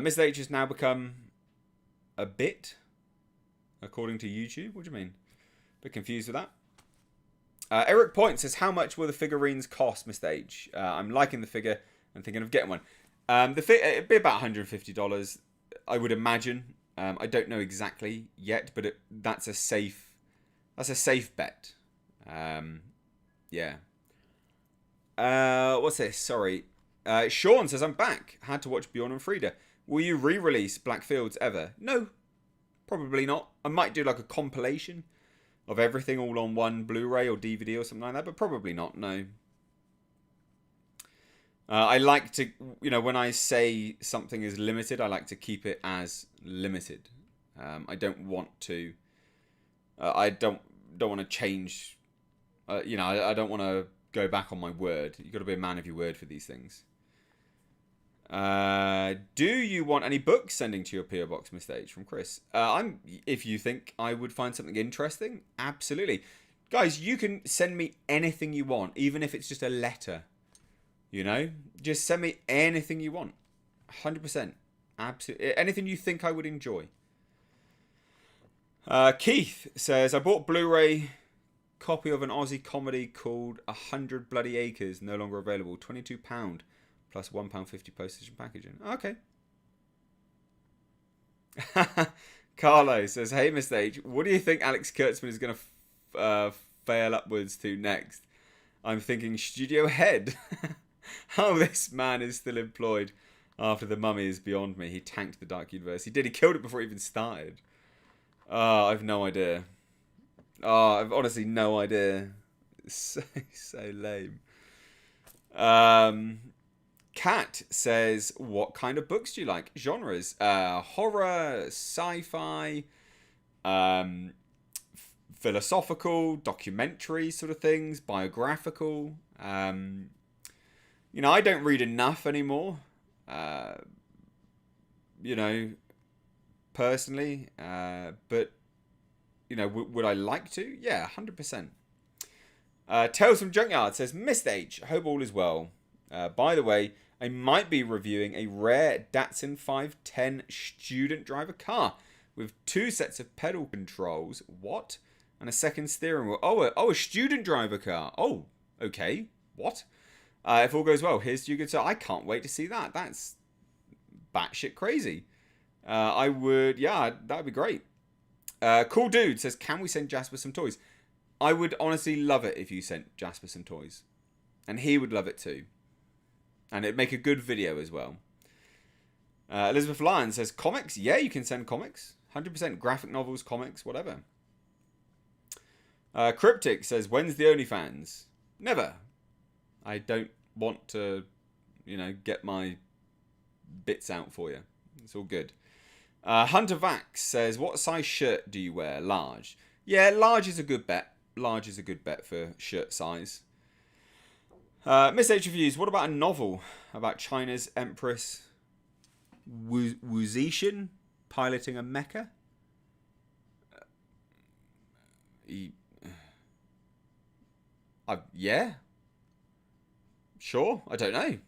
Miss H has now become a bit, according to YouTube. What do you mean? A bit confused with that. Eric Point says, how much will the figurines cost, Mr. H? I'm liking the figure and thinking of getting one. It'd be about $150, I would imagine. I don't know exactly yet, but that's a safe bet. Yeah. What's this? Sorry. Sean says, I'm back. Had to watch Bjorn and Frida. Will you re-release Black Fields ever? No, probably not. I might do like a compilation of everything all on one Blu-ray or DVD or something like that, but probably not, no. I like to, when I say something is limited, I like to keep it as limited. I don't want to, I don't want to change, I don't want to go back on my word. You've got to be a man of your word for these things. Do you want any books sending to your PO box, Mr. H, from Chris? If you think I would find something interesting, absolutely. Guys, you can send me anything you want, even if it's just a letter. Just send me anything you want. 100%. Absolutely. Anything you think I would enjoy. Keith says, I bought Blu-ray copy of an Aussie comedy called 100 Bloody Acres, no longer available. £22 plus £1.50 postage and packaging. Okay. Carlo says, hey, Mr. H, what do you think Alex Kurtzman is going to fail upwards to next? I'm thinking Studio Head. How this man is still employed after The Mummy is beyond me. He tanked the Dark Universe. He did. He killed it before it even started. I've no idea. I've honestly no idea. So lame. Kat says, what kind of books do you like? Genres? Horror, sci-fi, philosophical, documentary sort of things, biographical. I don't read enough anymore. Personally. But, would I like to? Yeah, 100%. Tales from Junkyard says, Mr. H, hope all is well. By the way, I might be reviewing a rare Datsun 510 student driver car with 2 sets of pedal controls. What? And a second steering wheel. Oh, a student driver car. Oh, okay. What? If all goes well, here's to you good sir. I can't wait to see that. That's batshit crazy. I would, yeah, that would be great. Cool Dude says, can we send Jasper some toys? I would honestly love it if you sent Jasper some toys. And he would love it too. And it'd make a good video as well. Elizabeth Lyon says, comics? Yeah, you can send comics. 100% graphic novels, comics, whatever. Cryptic says, when's the OnlyFans? Never. I don't want to, get my bits out for you. It's all good. Hunter Vax says, what size shirt do you wear? Large. Yeah, large is a good bet. Large is a good bet for shirt size. Miss H Reviews, what about a novel about China's Empress Wuzixin piloting a mecha? Yeah. Sure, I don't know.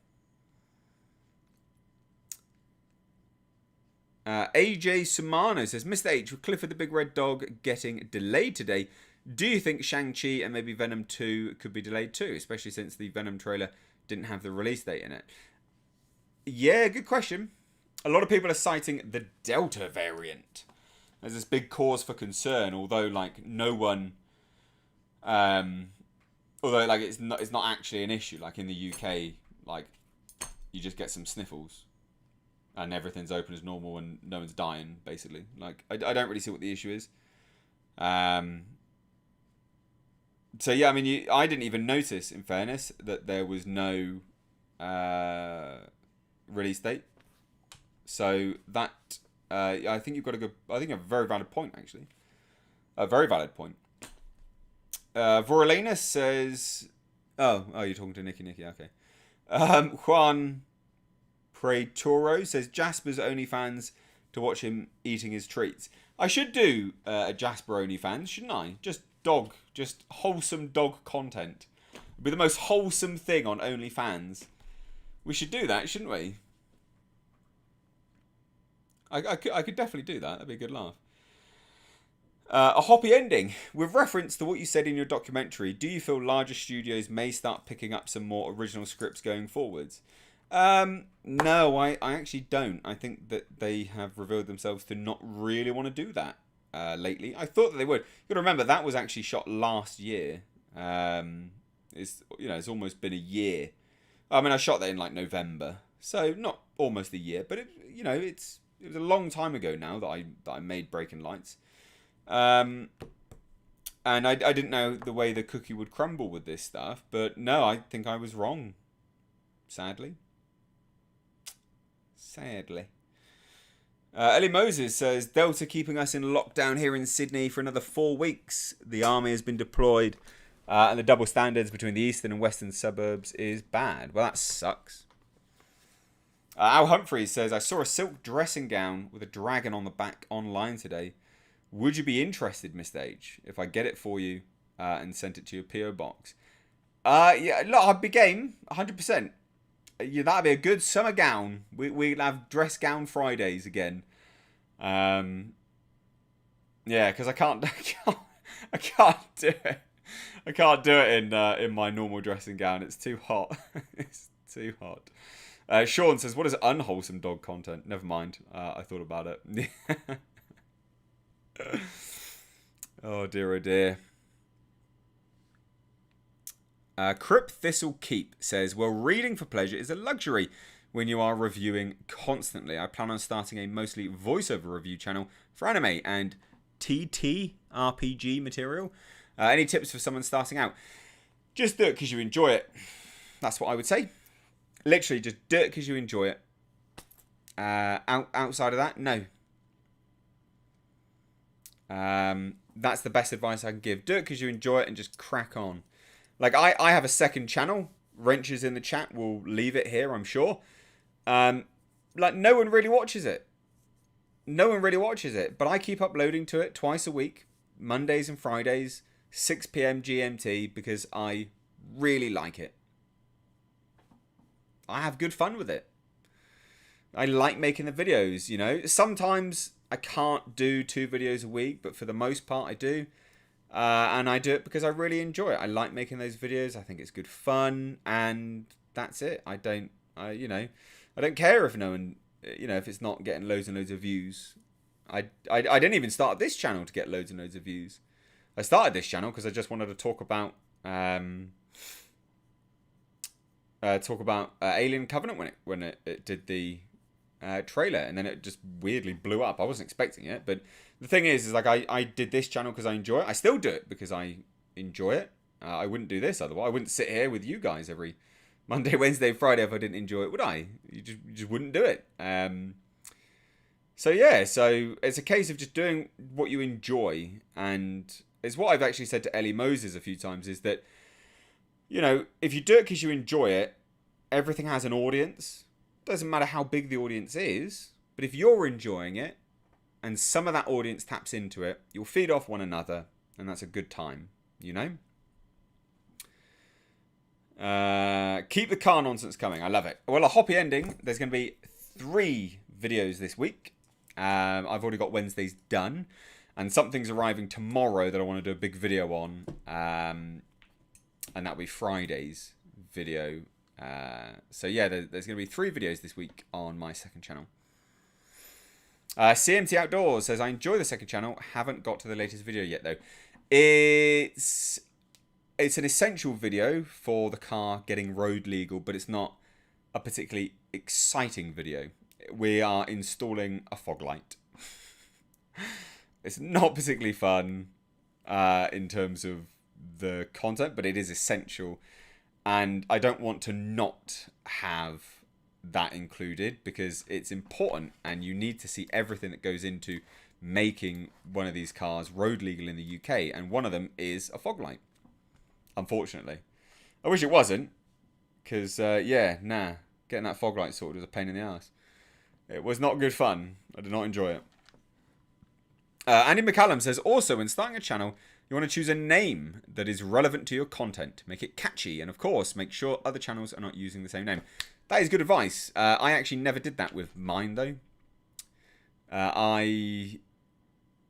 AJ Sumano says, Mr. H, with Clifford the Big Red Dog getting delayed today, do you think Shang-Chi and maybe Venom 2 could be delayed too, especially since the Venom trailer didn't have the release date in it? Yeah, good question. A lot of people are citing the Delta variant as this big cause for concern, although no one, it's not actually an issue. Like in the UK, you just get some sniffles and everything's open as normal and no one's dying, basically. I don't really see what the issue is. So yeah, I mean, I didn't even notice, in fairness, that there was no release date. So that I think you've got a very valid point, actually. A very valid point. Vorelena says, "Oh, you're talking to Nikki. Okay." Juan Pretoro says Jasper's OnlyFans to watch him eating his treats. I should do a Jasper OnlyFans, shouldn't I? Just wholesome dog content. It'd be the most wholesome thing on OnlyFans. We should do that, shouldn't we? I could definitely do that. That'd be a good laugh. A hoppy ending. With reference to what you said in your documentary, do you feel larger studios may start picking up some more original scripts going forwards? No, I actually don't. I think that they have revealed themselves to not really want to do that lately. I thought that they would. You've got to remember, that was actually shot last year. It's almost been a year. I mean, I shot that in November, so not almost a year, but it was a long time ago now that I made Breaking Lights. And I didn't know the way the cookie would crumble with this stuff, but no, I think I was wrong. Sadly. Ellie Moses says, Delta keeping us in lockdown here in Sydney for another 4 weeks. The army has been deployed, and the double standards between the eastern and western suburbs is bad. Well, that sucks. Al Humphreys says, I saw a silk dressing gown with a dragon on the back online today. Would you be interested, Mr. H, if I get it for you and sent it to your PO box? Yeah, look, I'd be game, 100%. Yeah, that'd be a good summer gown. We'd have dress gown Fridays again. Yeah, because I can't do it. I can't do it in my normal dressing gown. It's too hot. It's too hot. Sean says, what is unwholesome dog content? Never mind. I thought about it. Oh dear, oh dear. Crip Thistle Keep says, well, reading for pleasure is a luxury when you are reviewing constantly. I plan on starting a mostly voiceover review channel for anime and TTRPG material. Any tips for someone starting out? Just do it because you enjoy it. That's what I would say. Literally, just do it because you enjoy it. Outside of that, no. That's the best advice I can give. Do it because you enjoy it and just crack on. I have a second channel. Wrenches in the chat will leave it here, I'm sure. No one really watches it. But I keep uploading to it twice a week. Mondays and Fridays, 6 p.m. GMT, because I really like it. I have good fun with it. I like making the videos, Sometimes I can't do 2 videos a week, but for the most part I do. And I do it because I really enjoy it. I like making those videos. I think it's good fun, and that's it. I don't care if no one, if it's not getting loads and loads of views. I didn't even start this channel to get loads and loads of views. I started this channel because I just wanted to talk about Alien Covenant when it did the trailer, and then it just weirdly blew up. I wasn't expecting it, but the thing is like I did this channel because I enjoy it. I still do it because I enjoy it. I wouldn't do this otherwise. I wouldn't sit here with you guys every Monday, Wednesday, Friday if I didn't enjoy it, would I? You just wouldn't do it. So yeah, so it's a case of just doing what you enjoy, and it's what I've actually said to Ellie Moses a few times, is that, you know, if you do it because you enjoy it, everything has an audience. Doesn't matter how big the audience is, but if you're enjoying it and some of that audience taps into it, you'll feed off one another, and that's a good time, you know? Keep the car nonsense coming. I love it. Well, a hoppy ending. There's going to be 3 videos this week. I've already got Wednesday's done, and something's arriving tomorrow that I want to do a big video on, and that'll be Friday's video. So yeah, there's going to be 3 videos this week on my second channel. CMT Outdoors says, I enjoy the second channel. Haven't got to the latest video yet though. It's an essential video for the car getting road legal, but it's not a particularly exciting video. We are installing a fog light. It's not particularly fun in terms of the content, but it is essential. And I don't want to not have that included because it's important, and you need to see everything that goes into making one of these cars road legal in the UK. And one of them is a fog light. Unfortunately. I wish it wasn't, because, getting that fog light sorted was a pain in the ass. It was not good fun. I did not enjoy it. Andy McCallum says, also, when starting a channel, you want to choose a name that is relevant to your content. Make it catchy, and of course, make sure other channels are not using the same name. That is good advice. I actually never did that with mine, though. I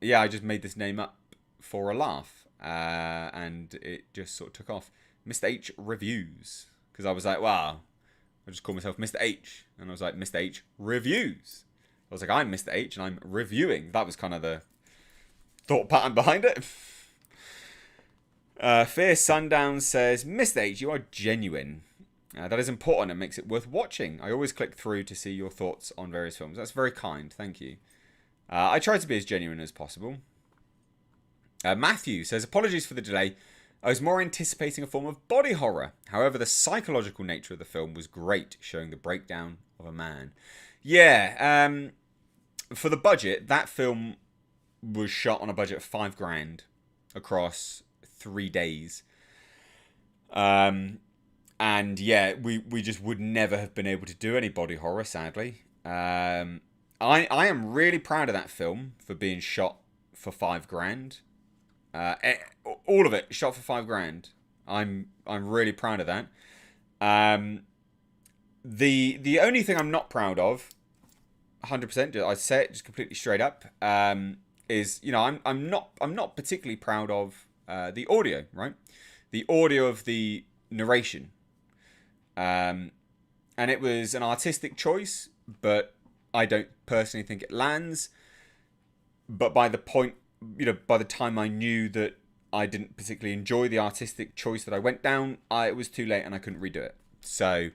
just made this name up for a laugh. And it just sort of took off. Mr. H Reviews. Because I was like, wow. I just called myself Mr. H. And I was like, Mr. H Reviews. I was like, I'm Mr. H and I'm reviewing. That was kind of the thought pattern behind it. Fierce Sundown says, Mr. H, you are genuine. That is important and makes it worth watching. I always click through to see your thoughts on various films. That's very kind. Thank you. I try to be as genuine as possible. Matthew says, apologies for the delay. I was more anticipating a form of body horror. However, the psychological nature of the film was great, showing the breakdown of a man. Yeah, for the budget, that film was shot on a budget of $5,000 across 3 days. And yeah, we just would never have been able to do any body horror, sadly. I am really proud of that film for being shot for $5,000. All of it shot for $5,000. I'm really proud of that. The only thing I'm not proud of, 100%, I say it just completely straight up, is, you know, I'm not particularly proud of the audio, right? The audio of the narration. And it was an artistic choice, but I don't personally think it lands. But by the time I knew that I didn't particularly enjoy the artistic choice that I went down, it was too late and I couldn't redo it. So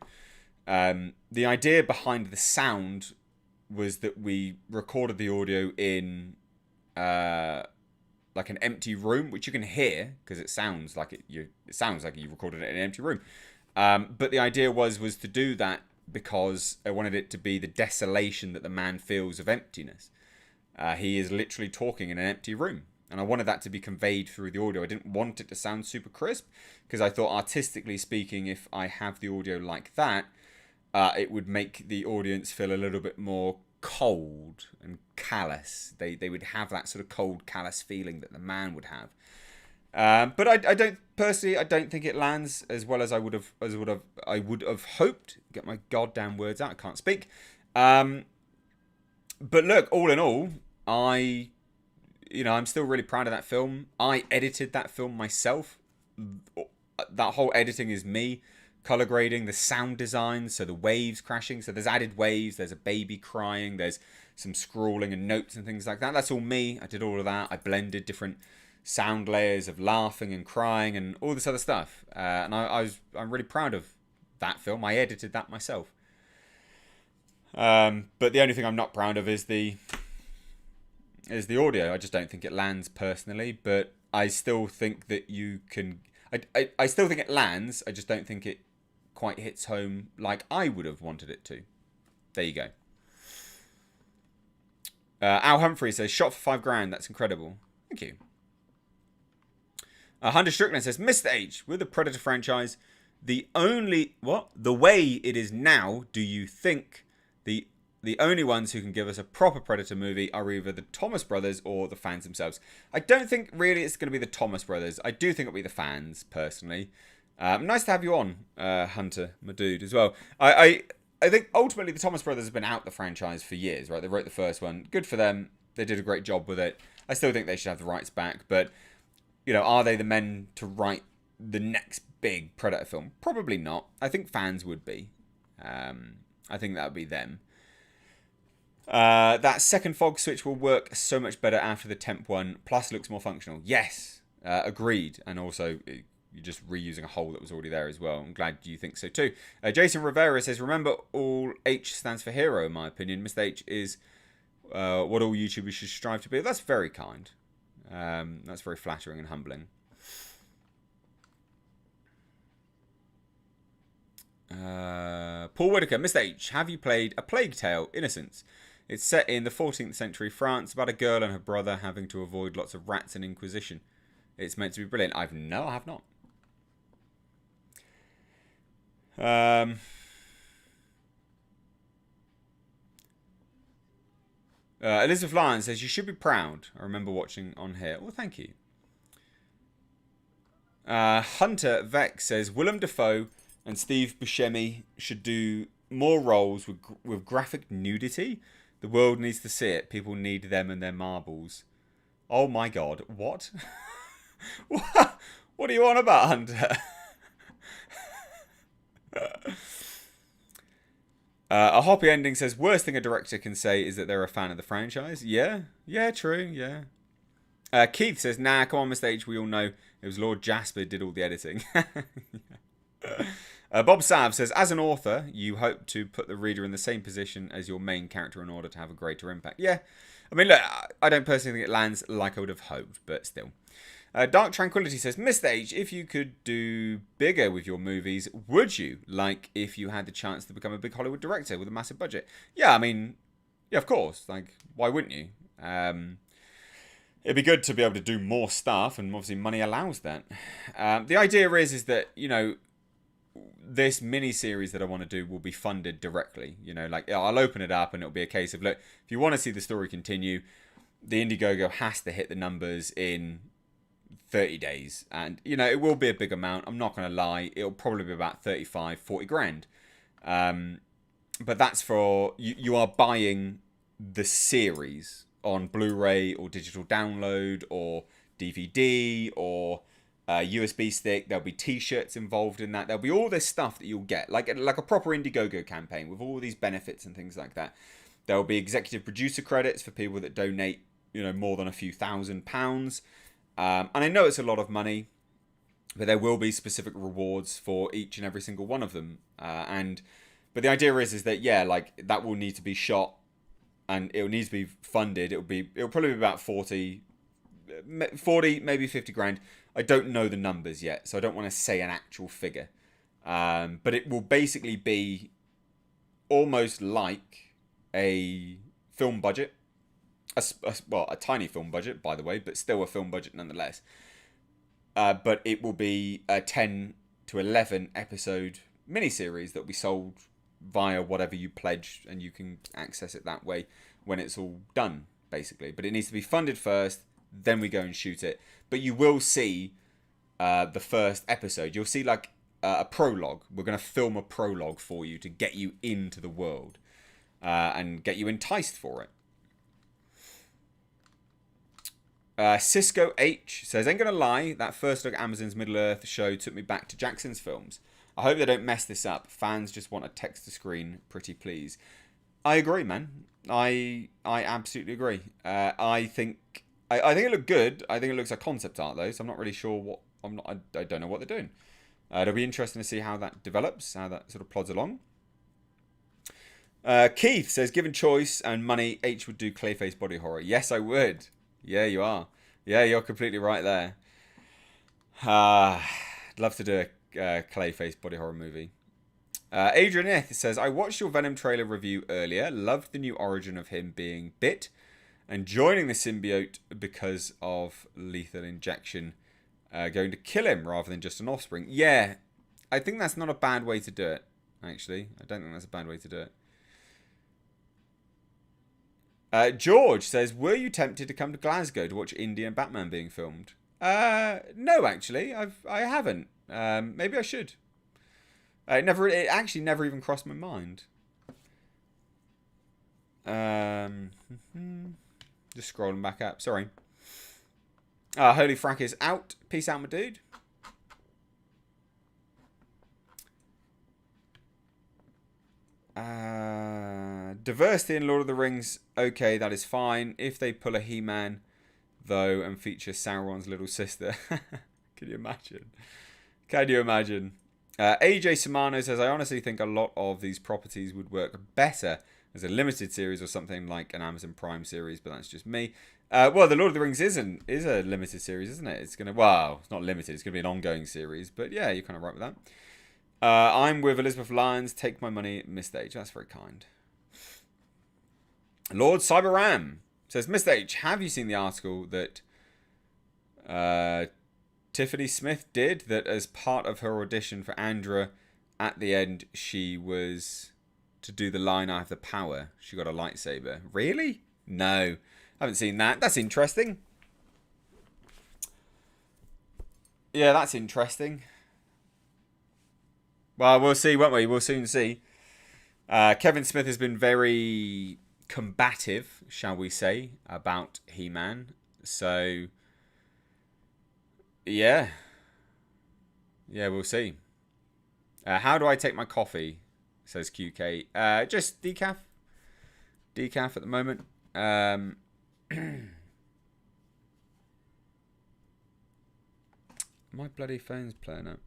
the idea behind the sound was that we recorded the audio in like an empty room, which you can hear because it sounds like you recorded it in an empty room. But the idea was to do that because I wanted it to be the desolation that the man feels of emptiness. He is literally talking in an empty room. And I wanted that to be conveyed through the audio. I didn't want it to sound super crisp, because I thought, artistically speaking, if I have the audio like that, it would make the audience feel a little bit more cold and callous. They would have that sort of cold, callous feeling that the man would have. But I don't think it lands as well as I would have hoped. Get my goddamn words out. I can't speak. But look, all in all, I'm still really proud of that film. I edited that film myself. That whole editing is me. Color grading, the sound design, so the waves crashing. So there's added waves, there's a baby crying, there's some scrawling and notes and things like that. That's all me. I did all of that. I blended different sound layers of laughing and crying and all this other stuff. And I'm really proud of that film. I edited that myself. But the only thing I'm not proud of is the audio. I just don't think it lands personally, but I still think that you can. I still think it lands. I just don't think it quite hits home like I would have wanted it to. There you go. Al Humphrey says, shot for $5,000. That's incredible. Thank you. Hunter Strickland says, Mr. H, with the Predator franchise, the way it is now, do you think the only ones who can give us a proper Predator movie are either the Thomas brothers or the fans themselves? I don't think really it's going to be the Thomas brothers. I do think it'll be the fans, personally. Nice to have you on, Hunter, my dude, as well. I think ultimately the Thomas brothers have been out the franchise for years, right? They wrote the first one. Good for them. They did a great job with it. I still think they should have the rights back. But, you know, are they the men to write the next big Predator film? Probably not. I think fans would be. I think that would be them. That second fog switch will work so much better after the temp one. Plus looks more functional. Yes. Agreed. And also, you're just reusing a hole that was already there as well. I'm glad you think so too. Jason Rivera says, remember, all H stands for hero, in my opinion. Mr. H is what all YouTubers should strive to be. That's very kind. That's very flattering and humbling. Paul Whitaker, Mr. H, have you played A Plague Tale: Innocence? It's set in the 14th century France about a girl and her brother having to avoid lots of rats and inquisition. It's meant to be brilliant. I have not. Elizabeth Lyon says, you should be proud. I remember watching on here. Well, thank you. Hunter Vex says, Willem Dafoe and Steve Buscemi should do more roles with graphic nudity. The world needs to see it. People need them and their marbles. Oh my god. What? What are you on about, Hunter? A Hoppy Ending says, worst thing a director can say is that they're a fan of the franchise. Yeah, true, yeah. Keith says, nah, come on, Mr. H, we all know it was Lord Jasper did all the editing. Bob Sav says, as an author, you hope to put the reader in the same position as your main character in order to have a greater impact. Yeah, I mean, look, I don't personally think it lands like I would have hoped, but still. Dark Tranquility says, Mr. H, if you could do bigger with your movies, would you? Like, if you had the chance to become a big Hollywood director with a massive budget? Yeah, I mean, yeah, of course. Like, why wouldn't you? It'd be good to be able to do more stuff, and obviously money allows that. The idea is that, you know, this mini-series that I want to do will be funded directly. You know, like, I'll open it up and it'll be a case of, look, if you want to see the story continue, the Indiegogo has to hit the numbers in 30 days. And, you know, it will be a big amount. I'm not going to lie. It'll probably be about 35, 40 grand. But that's for, you are buying the series on Blu-ray or digital download or DVD or USB stick. There'll be t-shirts involved in that. There'll be all this stuff that you'll get, like a proper Indiegogo campaign with all these benefits and things like that. There'll be executive producer credits for people that donate, you know, more than a few £1,000s. And I know it's a lot of money, but there will be specific rewards for each and every single one of them. But the idea is that, yeah, like, that will need to be shot and it'll need to be funded. It'll probably be about 40, maybe 50 grand. I don't know the numbers yet, so I don't want to say an actual figure. But it will basically be almost like a film budget. A tiny film budget, by the way, but still a film budget nonetheless. But it will be a 10 to 11 episode miniseries that will be sold via whatever you pledge, and you can access it that way when it's all done, basically. But it needs to be funded first, then we go and shoot it. But you will see the first episode. You'll see like a prologue. We're going to film a prologue for you to get you into the world and get you enticed for it. Cisco H says, ain't gonna lie, that first look at Amazon's Middle-earth show took me back to Jackson's films. I hope they don't mess this up. Fans just want a text-to-screen, pretty please. I agree, man. I absolutely agree. I think it looked good. I think it looks like concept art, though, so I'm not really sure what... I don't know what they're doing. It'll be interesting to see how that develops, how that sort of plods along. Keith says, given choice and money, H would do Clayface body horror. Yes, I would. Yeah, you are. Yeah, you're completely right there. I'd love to do a Clayface body horror movie. Adrian Eth says, I watched your Venom trailer review earlier. Loved the new origin of him being bit and joining the symbiote because of lethal injection going to kill him rather than just an offspring. Yeah, I think that's not a bad way to do it, actually. I don't think that's a bad way to do it. George says, were you tempted to come to Glasgow to watch Indy and Batman being filmed? No, actually. I haven't. Maybe I should. It actually never even crossed my mind. Just scrolling back up. Sorry. Holy Frack is out. Peace out, my dude. Diversity in Lord of the Rings. Okay, that is fine. If they pull a He-Man, though, and feature Sauron's little sister. Can you imagine? Can you imagine? AJ Samano says, I honestly think a lot of these properties would work better as a limited series or something like an Amazon Prime series, but that's just me. Well, the Lord of the Rings is a limited series, isn't it? It's not limited. It's going to be an ongoing series, but yeah, you're kind of right with that. I'm with Elizabeth Lyons. Take my money, Mr. H. That's very kind. Lord Cyberram says, Mr. H, have you seen the article that Tiffany Smith did, that as part of her audition for Andra, at the end, she was to do the line, I have the power. She got a lightsaber. Really? No. I haven't seen that. That's interesting. Yeah, that's interesting. Well, we'll see, won't we? We'll soon see. Kevin Smith has been very combative, shall we say, about He-Man. So, yeah. Yeah, we'll see. How do I take my coffee? Says QK. Just decaf. Decaf at the moment. My bloody phone's playing up.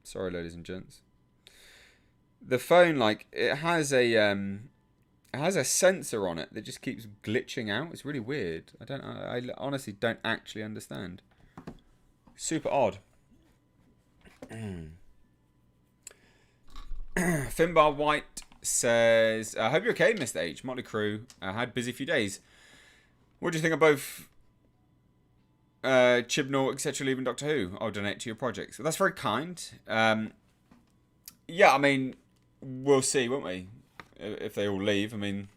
Sorry, ladies and gents. The phone, like, it has a sensor on it that just keeps glitching out. It's really weird. I honestly don't actually understand. Super odd. Finbar White says, I hope you're okay, Mr. H. Motley Crue had busy few days. What do you think of both Chibnall, etc., leaving Doctor Who? I'll donate to your projects. Well, that's very kind. Yeah, I mean, we'll see, won't we? If they all leave, I mean,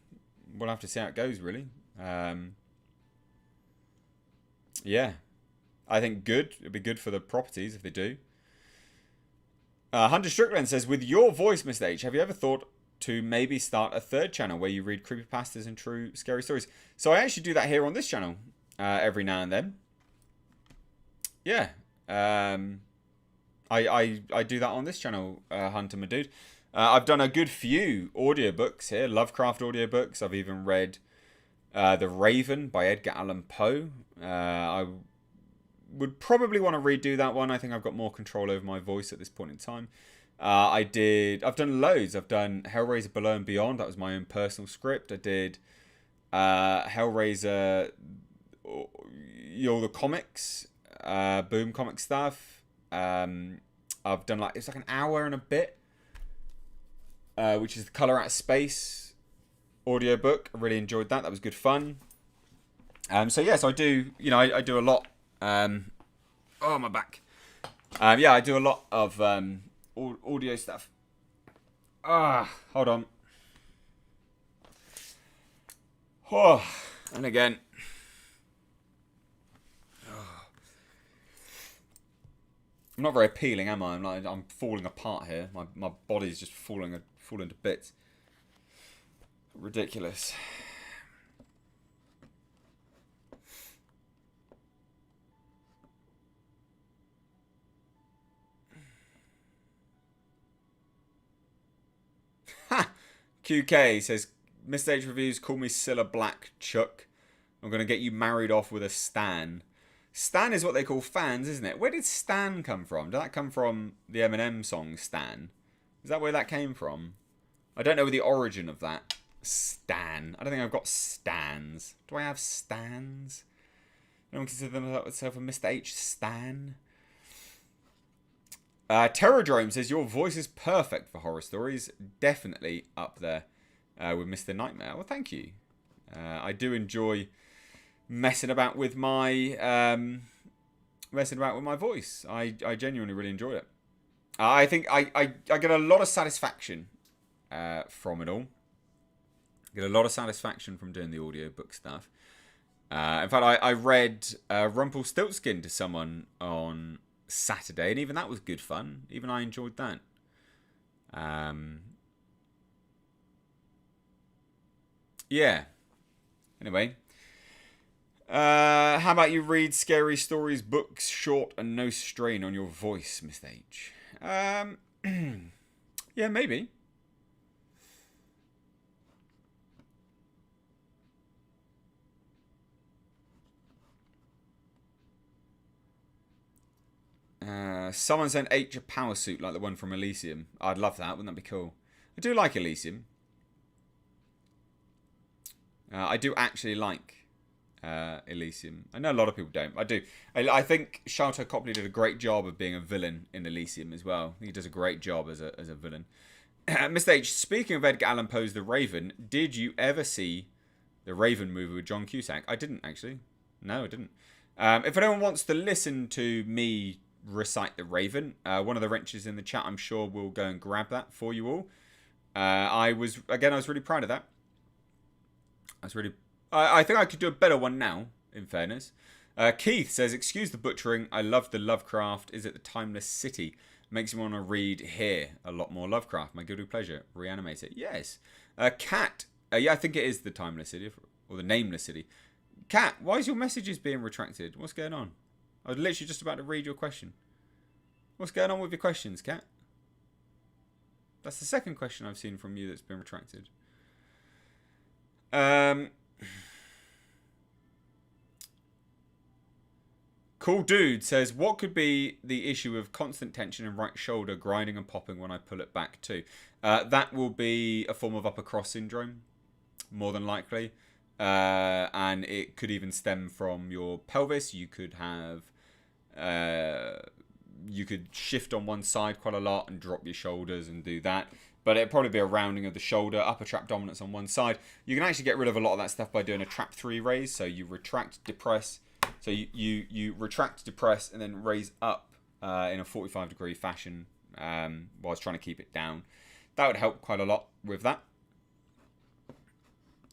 we'll have to see how it goes, really. Yeah. I think good. It'd be good for the properties if they do. Hunter Strickland says, with your voice, Mr. H, have you ever thought to maybe start a third channel where you read creepypastas and true scary stories? So I actually do that here on this channel every now and then. Yeah. I do that on this channel, Hunter, my dude. I've done a good few audiobooks here, Lovecraft audiobooks. I've even read The Raven by Edgar Allan Poe. I would probably want to redo that one. I think I've got more control over my voice at this point in time. I've done loads. I've done Hellraiser Below and Beyond. That was my own personal script. I did Hellraiser, all the comics, Boom comic stuff. I've done it's like an hour and a bit, which is the Colour Out of Space audiobook. I really enjoyed that. That was good fun. So yes, I do. I do a lot. Oh, my back. Yeah, I do a lot of audio stuff. Hold on. Oh, and again. I'm not very appealing, am I? I'm falling apart here. My body's just falling to bits. Ridiculous. QK says, Mr. H Reviews, call me Cilla Black Chuck. I'm going to get you married off with a Stan. Stan is what they call fans, isn't it? Where did Stan come from? Did that come from the Eminem song Stan? Is that where that came from? I don't know the origin of that. Stan. I don't think I've got stans. Do I have stans? No one consider themselves a Mr. H stan. Terradrome says, your voice is perfect for horror stories. Definitely up there with Mr. Nightmare. Well, thank you. I do enjoy messing about with my voice. I genuinely really enjoy it. I think I get a lot of satisfaction from it all. Get a lot of satisfaction from doing the audiobook stuff. In fact, I read Rumpelstiltskin to someone on Saturday, and even that was good fun. Even I enjoyed that. Yeah. Anyway. How about you read scary stories, books, short, and no strain on your voice, Mr. H? Yeah, maybe. Someone sent H a power suit like the one from Elysium. I'd love that. Wouldn't that be cool? I do like Elysium. I do actually like Elysium. I know a lot of people don't. I do. I think Sharlto Copley did a great job of being a villain in Elysium as well. I think he does a great job as a villain. Mr. H, speaking of Edgar Allan Poe's The Raven, did you ever see the Raven movie with John Cusack? I didn't, actually. No, I didn't. If anyone wants to listen to me recite The Raven, one of the wrenches in the chat, I'm sure will go and grab that for you all. I was really proud of that. I think I could do a better one now, in fairness. Keith says, excuse the butchering, I love the Lovecraft. Is it the Timeless City? Makes me want to read here a lot more Lovecraft. My guilty pleasure. Reanimate it. Yes. Cat. Yeah, I think it is the Timeless City, or the Nameless City. Cat, why is your messages being retracted? What's going on? I was literally just about to read your question. What's going on with your questions, Cat? That's the second question I've seen from you that's been retracted. Cool Dude says, what could be the issue of constant tension in right shoulder grinding and popping when I pull it back too? That will be a form of upper cross syndrome, more than likely. And it could even stem from your pelvis. You could have... you could shift on one side quite a lot and drop your shoulders and do that. But it'd probably be a rounding of the shoulder, upper trap dominance on one side. You can actually get rid of a lot of that stuff by doing a trap 3 raise. So you retract, depress. So you retract, depress, and then raise up in a 45-degree fashion whilst trying to keep it down. That would help quite a lot with that.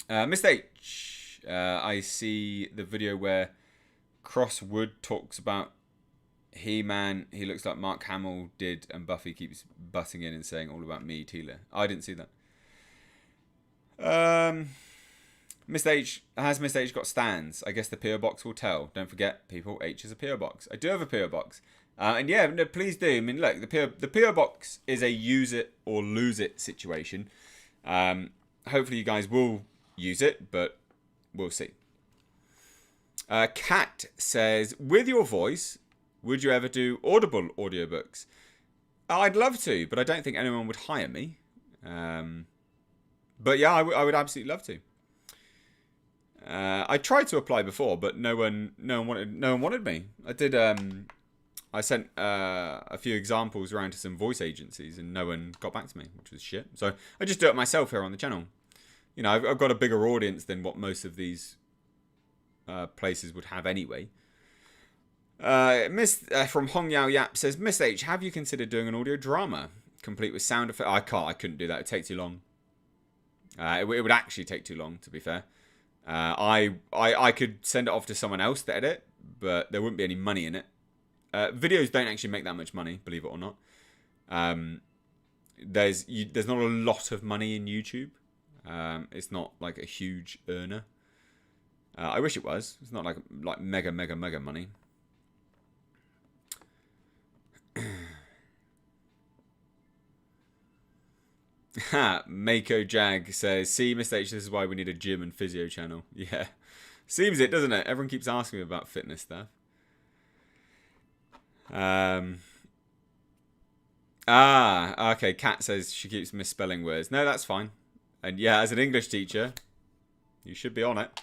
Mr. H, I see the video where Crosswood talks about He-Man. He looks like Mark Hamill did, and Buffy keeps butting in and saying all about me, Tila. I didn't see that. Mr. H, has Mr. H got stands? I guess the PO box will tell. Don't forget, people, H is a PO box. I do have a PO box. And yeah, no, please do. I mean, look, the PO box is a use it or lose it situation. Hopefully you guys will use it, but we'll see. Kat says, with your voice, would you ever do Audible audiobooks? I'd love to, but I don't think anyone would hire me. But yeah, I would absolutely love to. I tried to apply before, but no one wanted me. I did. I sent a few examples around to some voice agencies, and no one got back to me, which was shit. So I just do it myself here on the channel. You know, I've got a bigger audience than what most of these places would have anyway. From Hong Yao Yap says, Miss H, have you considered doing an audio drama complete with sound effects? I couldn't do that. It'd take too long. It would actually take too long, to be fair. I could send it off to someone else to edit, but there wouldn't be any money in it. Videos don't actually make that much money, believe it or not. There's not a lot of money in YouTube. It's not like a huge earner. I wish it was. It's not like mega money. Mako Jag says, see, Mr. H, this is why we need a gym and physio channel. Yeah. Seems it, doesn't it? Everyone keeps asking me about fitness stuff. Okay, Kat says she keeps misspelling words. No, that's fine. And yeah, as an English teacher, you should be on it.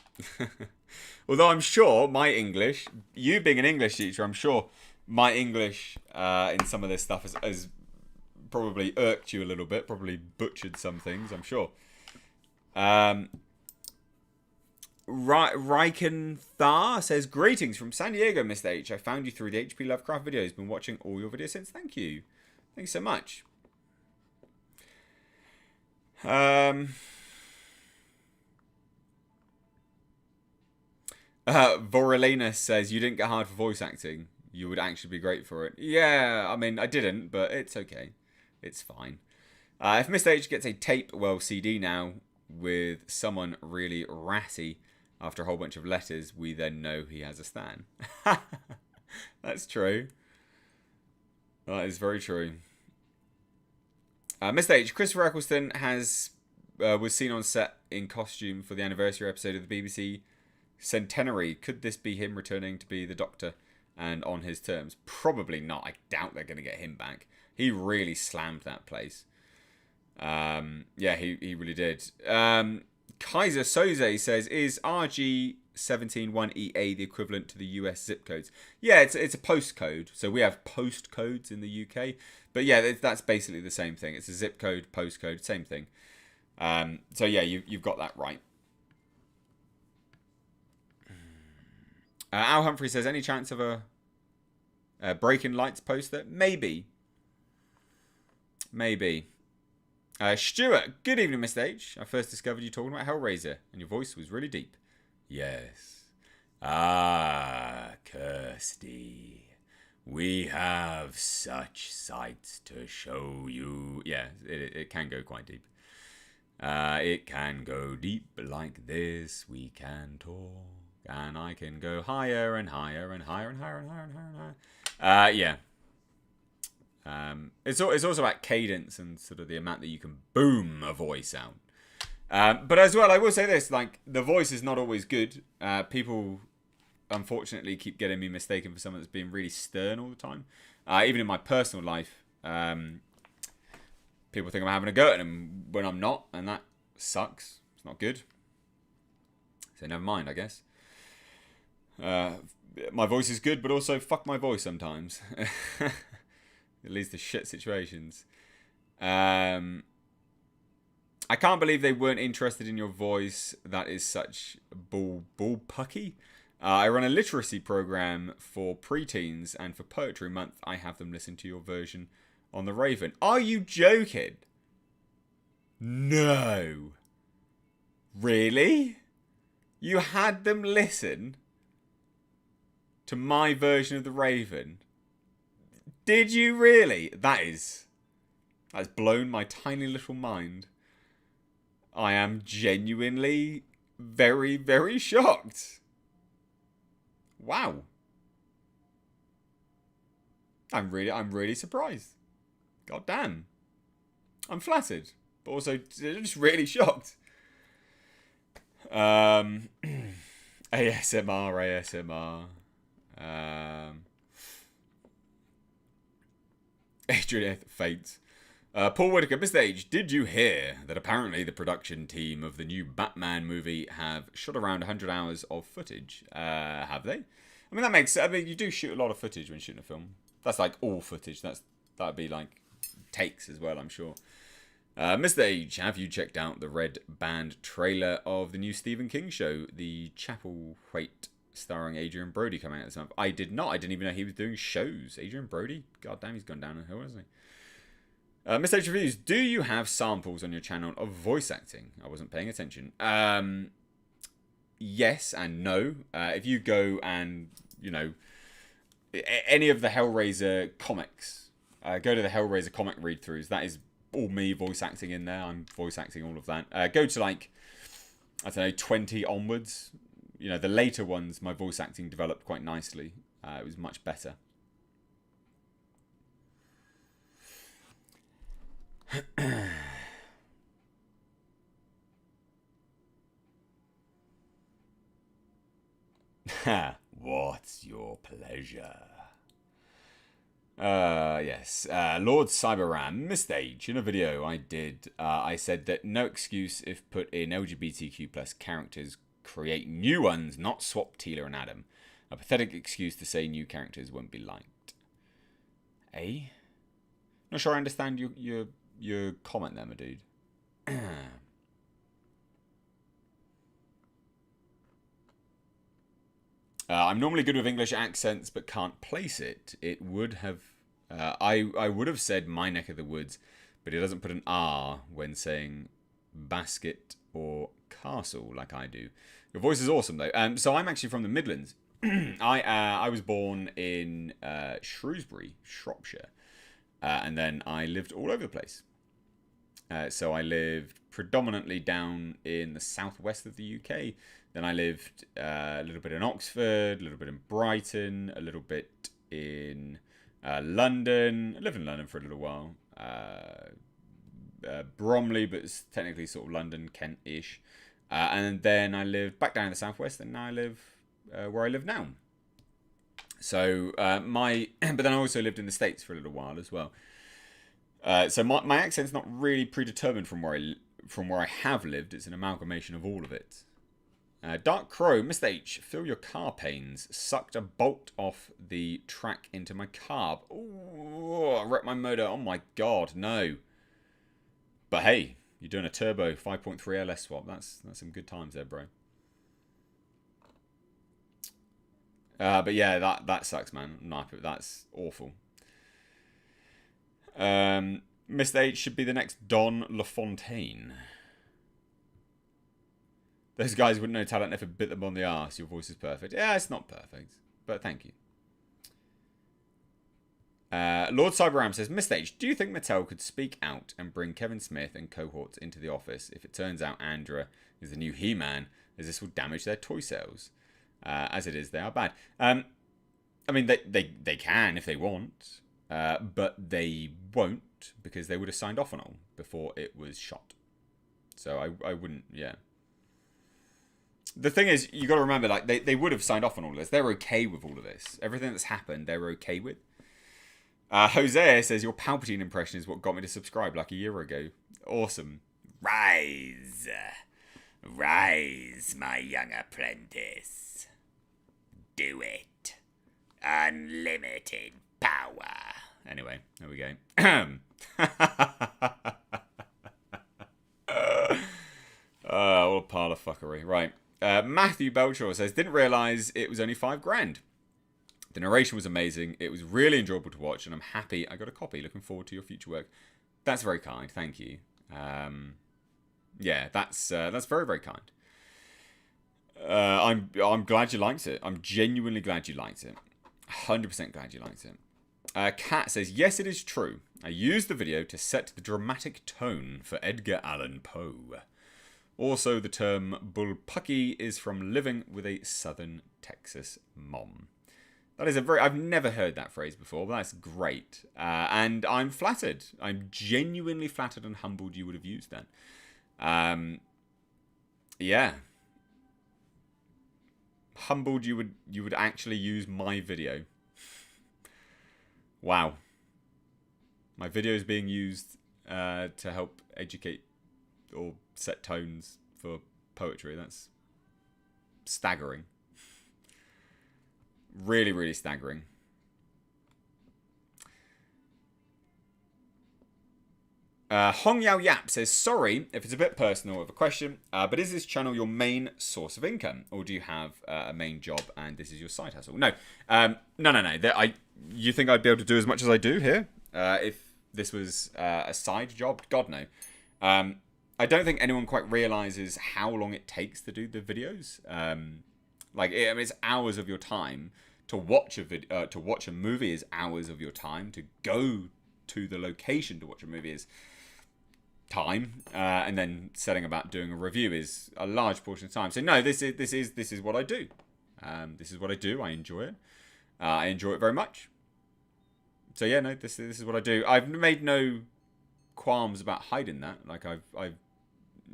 Although I'm sure my English, you being an English teacher, I'm sure my English in some of this stuff has probably irked you a little bit, probably butchered some things, I'm sure. Riken Thar says, greetings from San Diego, Mr. H. I found you through the HP Lovecraft videos. Been watching all your videos since. Thank you. Thanks so much. Vorelena says, you didn't get hard for voice acting. You would actually be great for it. Yeah, I mean, I didn't, but it's okay. It's fine. If Mr. H gets a tape, well, CD now, with someone really ratty after a whole bunch of letters, we then know he has a stan. That's true. That is very true. Mr. H, Christopher Eccleston was seen on set in costume for the anniversary episode of the BBC Centenary. Could this be him returning to be the Doctor and on his terms? Probably not. I doubt they're going to get him back. He really slammed that place. Yeah, he really did. Kaiser Soze says, is RG171EA the equivalent to the US zip codes? Yeah, it's a postcode. So we have postcodes in the UK. But yeah, that's basically the same thing. It's a zip code, postcode, same thing. So yeah, you've got that right. Al Humphrey says, any chance of a Breaking Lights poster? Maybe. Stuart, good evening, Mr. H. I first discovered you talking about Hellraiser, and your voice was really deep. Yes. Ah, Kirsty. We have such sights to show you. Yeah, it can go quite deep. It can go deep like this. We can talk. And I can go higher and higher and higher and higher and higher and higher and higher. Yeah. It's also about cadence and sort of the amount that you can boom a voice out. But as well, I will say this, like, the voice is not always good. People, unfortunately, keep getting me mistaken for someone that's being really stern all the time. Even in my personal life, people think I'm having a go at them when I'm not, and that sucks. It's not good. So never mind, I guess. My voice is good, but also fuck my voice sometimes. It leads to shit situations. I can't believe they weren't interested in your voice. That is such bull pucky. I run a literacy program for preteens, and for Poetry Month, I have them listen to your version on the Raven. Are you joking? No. Really? You had them listen to my version of the Raven? Did you really? That's blown my tiny little mind. I am genuinely very, very shocked. Wow. I'm really surprised. God damn. I'm flattered, but also just really shocked. ASMR. Adrian Fates. Paul Whitaker, Mr. H, did you hear that apparently the production team of the new Batman movie have shot around 100 hours of footage? Have they? I mean, that makes sense. I mean, you do shoot a lot of footage when shooting a film. That's like all footage. That'd be like takes as well, I'm sure. Mr. H, have you checked out the Red Band trailer of the new Stephen King show, The Chapelwaite, starring Adrian Brody, coming out this month? I did not. I didn't even know he was doing shows. Adrian Brody? God damn, he's gone down a hill, hasn't he? Mr. H Reviews, do you have samples on your channel of voice acting? I wasn't paying attention. Yes and no. If you go and, any of the Hellraiser comics, go to the Hellraiser comic read-throughs. That is all me voice acting in there. I'm voice acting all of that. Go to, like, I don't know, 20 onwards. The later ones, my voice acting developed quite nicely. It was much better. What's your pleasure? Yeah, Yes. Lord Cyberram, Mistage. In a video I did, I said that no excuse if put in LGBTQ plus characters, create new ones, not swap Tila and Adam. A pathetic excuse to say new characters won't be liked. Eh? Not sure I understand your comment there, my dude. I'm normally good with English accents, but can't place it. It would have... I would have said my neck of the woods, but it doesn't put an R when saying basket or castle like I do. Your voice is awesome, though. So I'm actually from the Midlands. I was born in Shrewsbury, Shropshire. And then I lived all over the place. So I lived predominantly down in the southwest of the UK. Then I lived a little bit in Oxford, a little bit in Brighton, a little bit in London. I lived in London for a little while. Bromley, but it's technically sort of London, Kent-ish. And then I lived back down in the southwest, and now I live where I live now. So but then I also lived in the States for a little while as well. So my accent's not really predetermined from where I have lived. It's an amalgamation of all of it. Dark Crow, Mr. H, feel your car pains. Sucked a bolt off the track into my carb. Ooh, I wrecked my motor. Oh my god, no. But hey, you're doing a turbo 5.3 LS swap. That's some good times there, bro. But yeah, that sucks, man. That's awful. Mr. H should be the next Don LaFontaine. Those guys wouldn't know talent if it bit them on the arse. Your voice is perfect. Yeah, it's not perfect, but thank you. Lord Cyberram says, Mr. H, do you think Mattel could speak out and bring Kevin Smith and cohorts into the office if it turns out Andra is the new He-Man, as this will damage their toy sales? As it is, they are bad. I mean, they can if they want, but they won't because they would have signed off on it all before it was shot. So I wouldn't, yeah. The thing is, you got to remember, like, they would have signed off on all of this. They're okay with all of this. Everything that's happened, they're okay with. Jose says, your Palpatine impression is what got me to subscribe like a year ago. Awesome. Rise. Rise, my young apprentice. Do it. Unlimited power. Anyway, there we go. What a pile of fuckery. Right. Matthew Belcher says, didn't realise it was only $5,000. The narration was amazing. It was really enjoyable to watch, and I'm happy I got a copy. Looking forward to your future work. That's very kind. Thank you. Yeah, that's very, very kind. I'm glad you liked it. I'm genuinely glad you liked it. 100% glad you liked it. Kat says, yes, it is true. I used the video to set the dramatic tone for Edgar Allan Poe. Also, the term bullpucky is from living with a southern Texas mom. That is I've never heard that phrase before, but that's great. And I'm flattered. I'm genuinely flattered and humbled you would have used that. Yeah. Humbled you would actually use my video. Wow. My video is being used to help educate or set tones for poetry. That's staggering. Really, really staggering. Hong Yao Yap says, sorry if it's a bit personal of a question, but is this channel your main source of income? Or do you have a main job and this is your side hustle? No. No. You think I'd be able to do as much as I do here? If this was a side job? God, no. I don't think anyone quite realizes how long it takes to do the videos. It's hours of your time to watch a movie is hours of your time. To go to the location to watch a movie is time, and then setting about doing a review is a large portion of time. So no, this is what I do. This is what I do. I enjoy it. I enjoy it very much. So yeah, no, this is what I do. I've made no qualms about hiding that. Like I've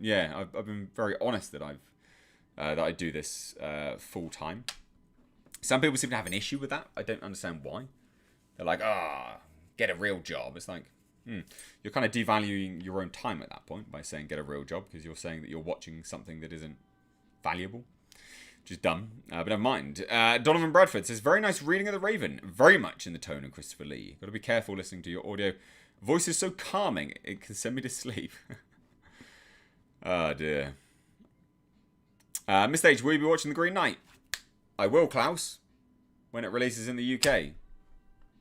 been very honest that I do this full time. Some people seem to have an issue with that. I don't understand why. They're like, get a real job. It's like, you're kind of devaluing your own time at that point by saying get a real job, because you're saying that you're watching something that isn't valuable, which is dumb. But never mind. Donovan Bradford says, very nice reading of The Raven. Very much in the tone of Christopher Lee. Got to be careful listening to your audio. Voice is so calming, it can send me to sleep. Oh, dear. Mr. H, will you be watching The Green Knight? I will, Klaus, when it releases in the UK.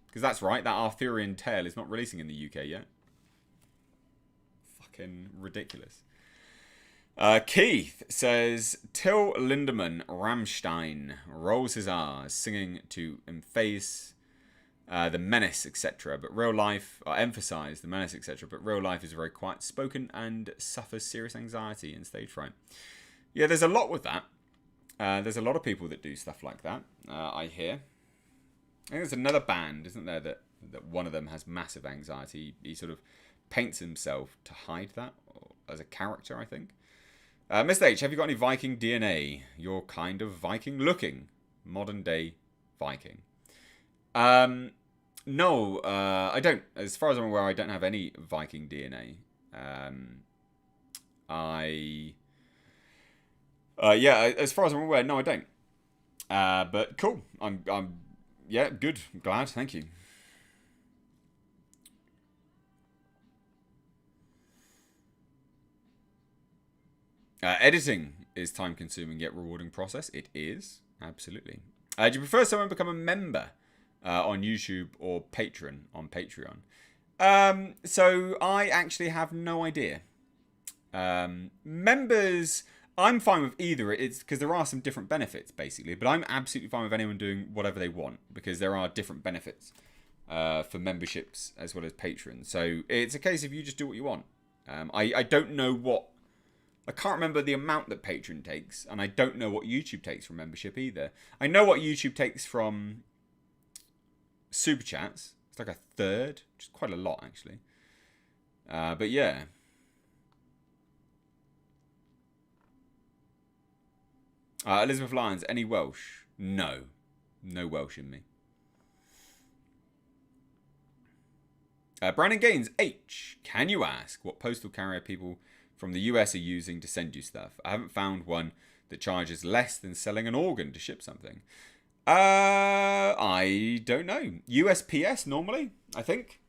Because that's right, that Arthurian tale is not releasing in the UK yet. Fucking ridiculous. Keith says, Till Lindemann Rammstein rolls his R's, singing to emphasize the menace, etc. But real life, or emphasize the menace, etc. But real life is very quiet spoken and suffers serious anxiety and stage fright. Yeah, there's a lot with that. There's a lot of people that do stuff like that, I hear. I think there's another band, isn't there, that one of them has massive anxiety. He sort of paints himself to hide that, or as a character, I think. Mr. H, have you got any Viking DNA? You're kind of Viking-looking. Modern-day Viking. No, I don't. As far as I'm aware, I don't have any Viking DNA. Yeah, as far as I'm aware, no, I don't. But cool. Yeah, good. Glad. Thank you. Editing is time-consuming yet rewarding process. It is. Absolutely. Do you prefer someone become a member on YouTube or patron on Patreon? So I actually have no idea. Members, I'm fine with either. It's because there are some different benefits, basically. But I'm absolutely fine with anyone doing whatever they want, because there are different benefits for memberships as well as patrons. So it's a case of you just do what you want. I don't know what... I can't remember the amount that Patreon takes, and I don't know what YouTube takes from membership either. I know what YouTube takes from Super Chats. It's like a third, which is quite a lot, actually. But yeah. Elizabeth Lyons, any Welsh? No. No Welsh in me. Brandon Gaines, H. Can you ask what postal carrier people from the US are using to send you stuff? I haven't found one that charges less than selling an organ to ship something. I don't know. USPS normally, I think.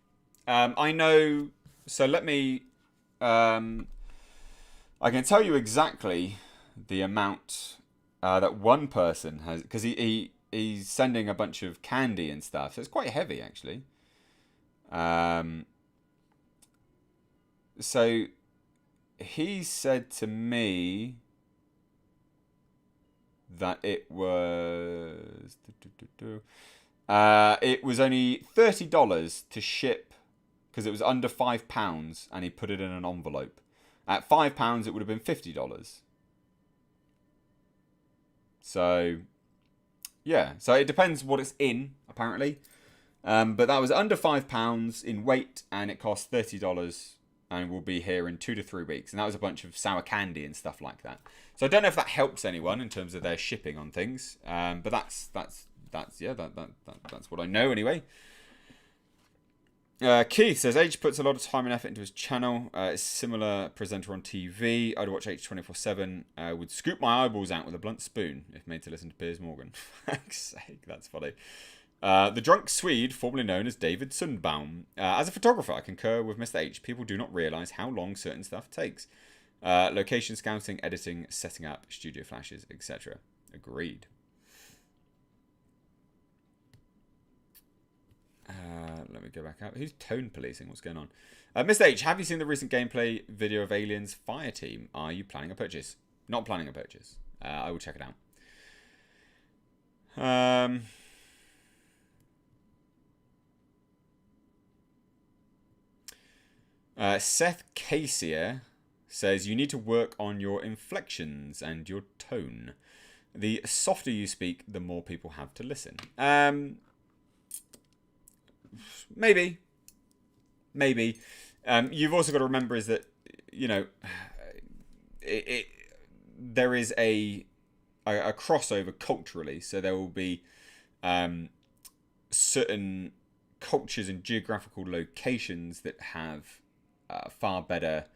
I know. So let me. I can tell you exactly the amount that one person has, because he's sending a bunch of candy and stuff. So it's quite heavy, actually. So he said to me that it was only $30 to ship, because it was under £5, and he put it in an envelope. At £5 it would have been $50. So yeah, so it depends what it's in, apparently. But that was under £5 in weight, and it cost $30, and will be here in 2 to 3 weeks. And that was a bunch of sour candy and stuff like that. So I don't know if that helps anyone in terms of their shipping on things. But that's what I know anyway. Keith says, H puts a lot of time and effort into his channel. Is similar presenter on TV. I'd watch H 24/7. Would scoop my eyeballs out with a blunt spoon if made to listen to Piers Morgan. For fuck's sake, that's funny. The drunk Swede, formerly known as David Sundbaum. As a photographer, I concur with Mr. H. People do not realise how long certain stuff takes. Location scouting, editing, setting up, studio flashes, etc. Agreed. Let me go back up. Who's tone policing? What's going on? Mr. H, have you seen the recent gameplay video of Aliens Fireteam? Are you planning a purchase? Not planning a purchase. I will check it out. Seth Casier says, you need to work on your inflections and your tone. The softer you speak, the more people have to listen. Maybe. You've also got to remember is that, you know, there is a crossover culturally. So there will be certain cultures and geographical locations that have far better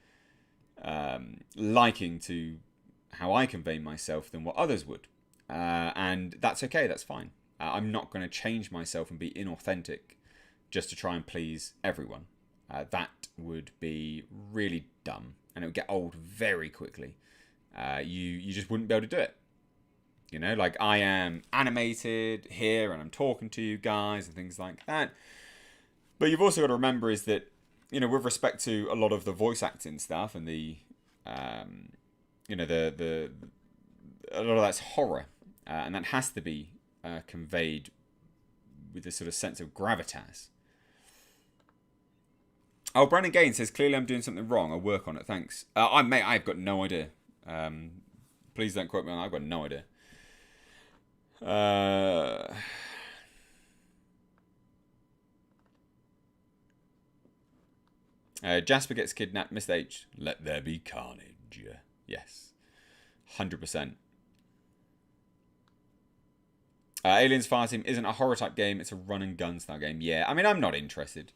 liking to how I convey myself than what others would. And that's okay, that's fine. I'm not going to change myself and be inauthentic just to try and please everyone. That would be really dumb, and it would get old very quickly. You just wouldn't be able to do it. You know, like I am animated here and I'm talking to you guys and things like that. But you've also got to remember is that, you know, with respect to a lot of the voice acting stuff and the, you know, a lot of that's horror. And that has to be conveyed with this sort of sense of gravitas. Oh, Brandon Gaines says, clearly I'm doing something wrong. I'll work on it. Thanks. Mate, I've got no idea. Please don't quote me on that. I've got no idea. Jasper gets kidnapped. Mr. H. Let there be carnage. Yes. 100%. Aliens Fireteam isn't a horror type game. It's a run and gun style game. Yeah, I mean, I'm not interested.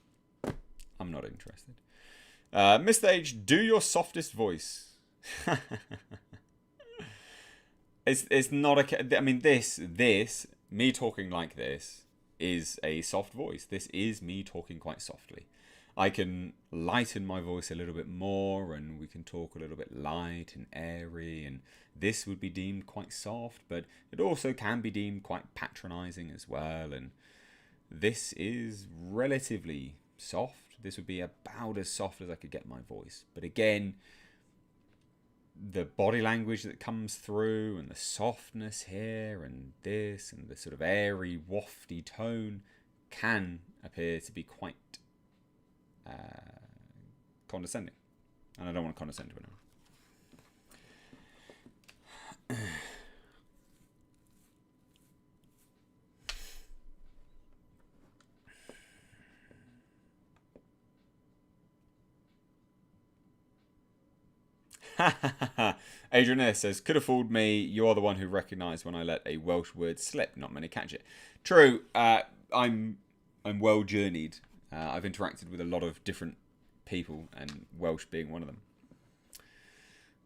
I'm not interested. Mr. H, do your softest voice. It's not a... I mean, this, me talking like this, is a soft voice. This is me talking quite softly. I can lighten my voice a little bit more, and we can talk a little bit light and airy, and this would be deemed quite soft, but it also can be deemed quite patronizing as well, and this is relatively soft. This would be about as soft as I could get my voice. But again, the body language that comes through and the softness here and this and the sort of airy, wafty tone can appear to be quite condescending. And I don't want to condescend to anyone. Adrian S says, could have fooled me. You are the one who recognised when I let a Welsh word slip. Not many catch it. True. I'm well journeyed. I've interacted with a lot of different people, and Welsh being one of them.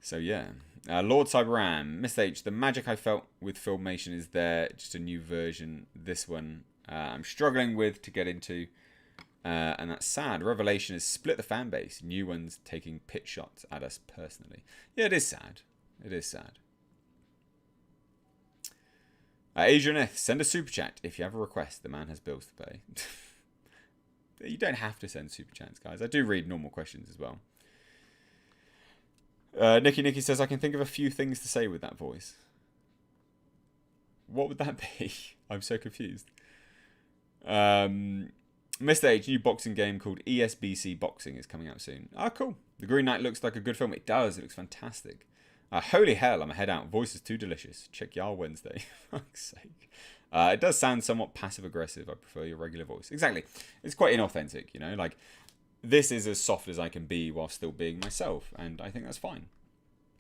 So yeah. Lord Cyberam, Mr. H, the magic I felt with Filmation is there. Just a new version. This one I'm struggling with to get into. And that's sad. Revelation has split the fan base. New ones taking pit shots at us personally. Yeah, it is sad. It is sad. Adrian F, send a super chat if you have a request. The man has bills to pay. You don't have to send super chats, guys. I do read normal questions as well. Nikki says, I can think of a few things to say with that voice. What would that be? I'm so confused. Mr. H, new boxing game called ESBC Boxing is coming out soon. Ah, cool. The Green Knight looks like a good film. It does. It looks fantastic. Holy hell, I'm a head out. Voice is too delicious. Check y'all Wednesday. For fuck's sake. It does sound somewhat passive-aggressive. I prefer your regular voice. Exactly. It's quite inauthentic, you know? Like, this is as soft as I can be while still being myself. And I think that's fine.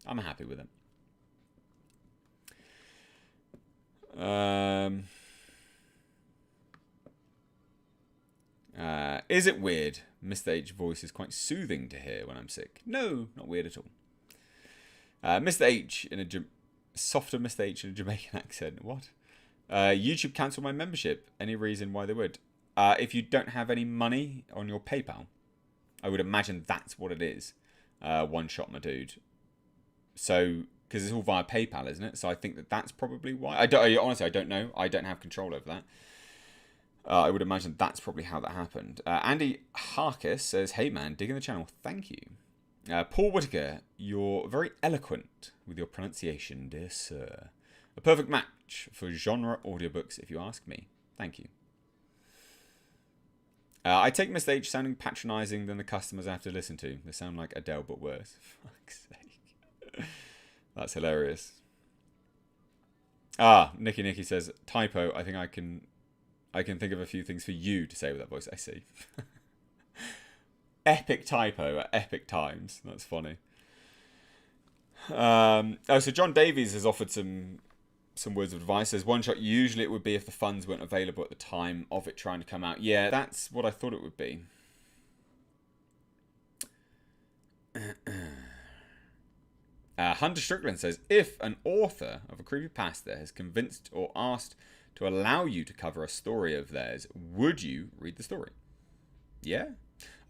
I'm happy with it. Is it weird? Mr. H voice is quite soothing to hear when I'm sick. No, not weird at all. Mr. H in a softer Mr. H in a Jamaican accent. What? YouTube cancel my membership. Any reason why they would? If you don't have any money on your PayPal, I would imagine that's what it is. One shot, my dude. So, because it's all via PayPal, isn't it? So I think that's probably why. Honestly, I don't know. I don't have control over that. I would imagine that's probably how that happened. Andy Harkis says, hey man, digging the channel. Thank you. Paul Whitaker, you're very eloquent with your pronunciation, dear sir. A perfect match for genre audiobooks, if you ask me. Thank you. I take Mr. H sounding patronising than the customers I have to listen to. They sound like Adele, but worse. For fuck's sake. That's hilarious. Nikki says, typo, I think I can think of a few things for you to say with that voice. I see. Epic typo at epic times. That's funny. So John Davies has offered some some words of advice. There's one shot. Usually it would be if the funds weren't available at the time of it trying to come out. Yeah, that's what I thought it would be. Hunter Strickland says, if an author of a creepypasta has convinced or asked to allow you to cover a story of theirs, would you read the story? Yeah.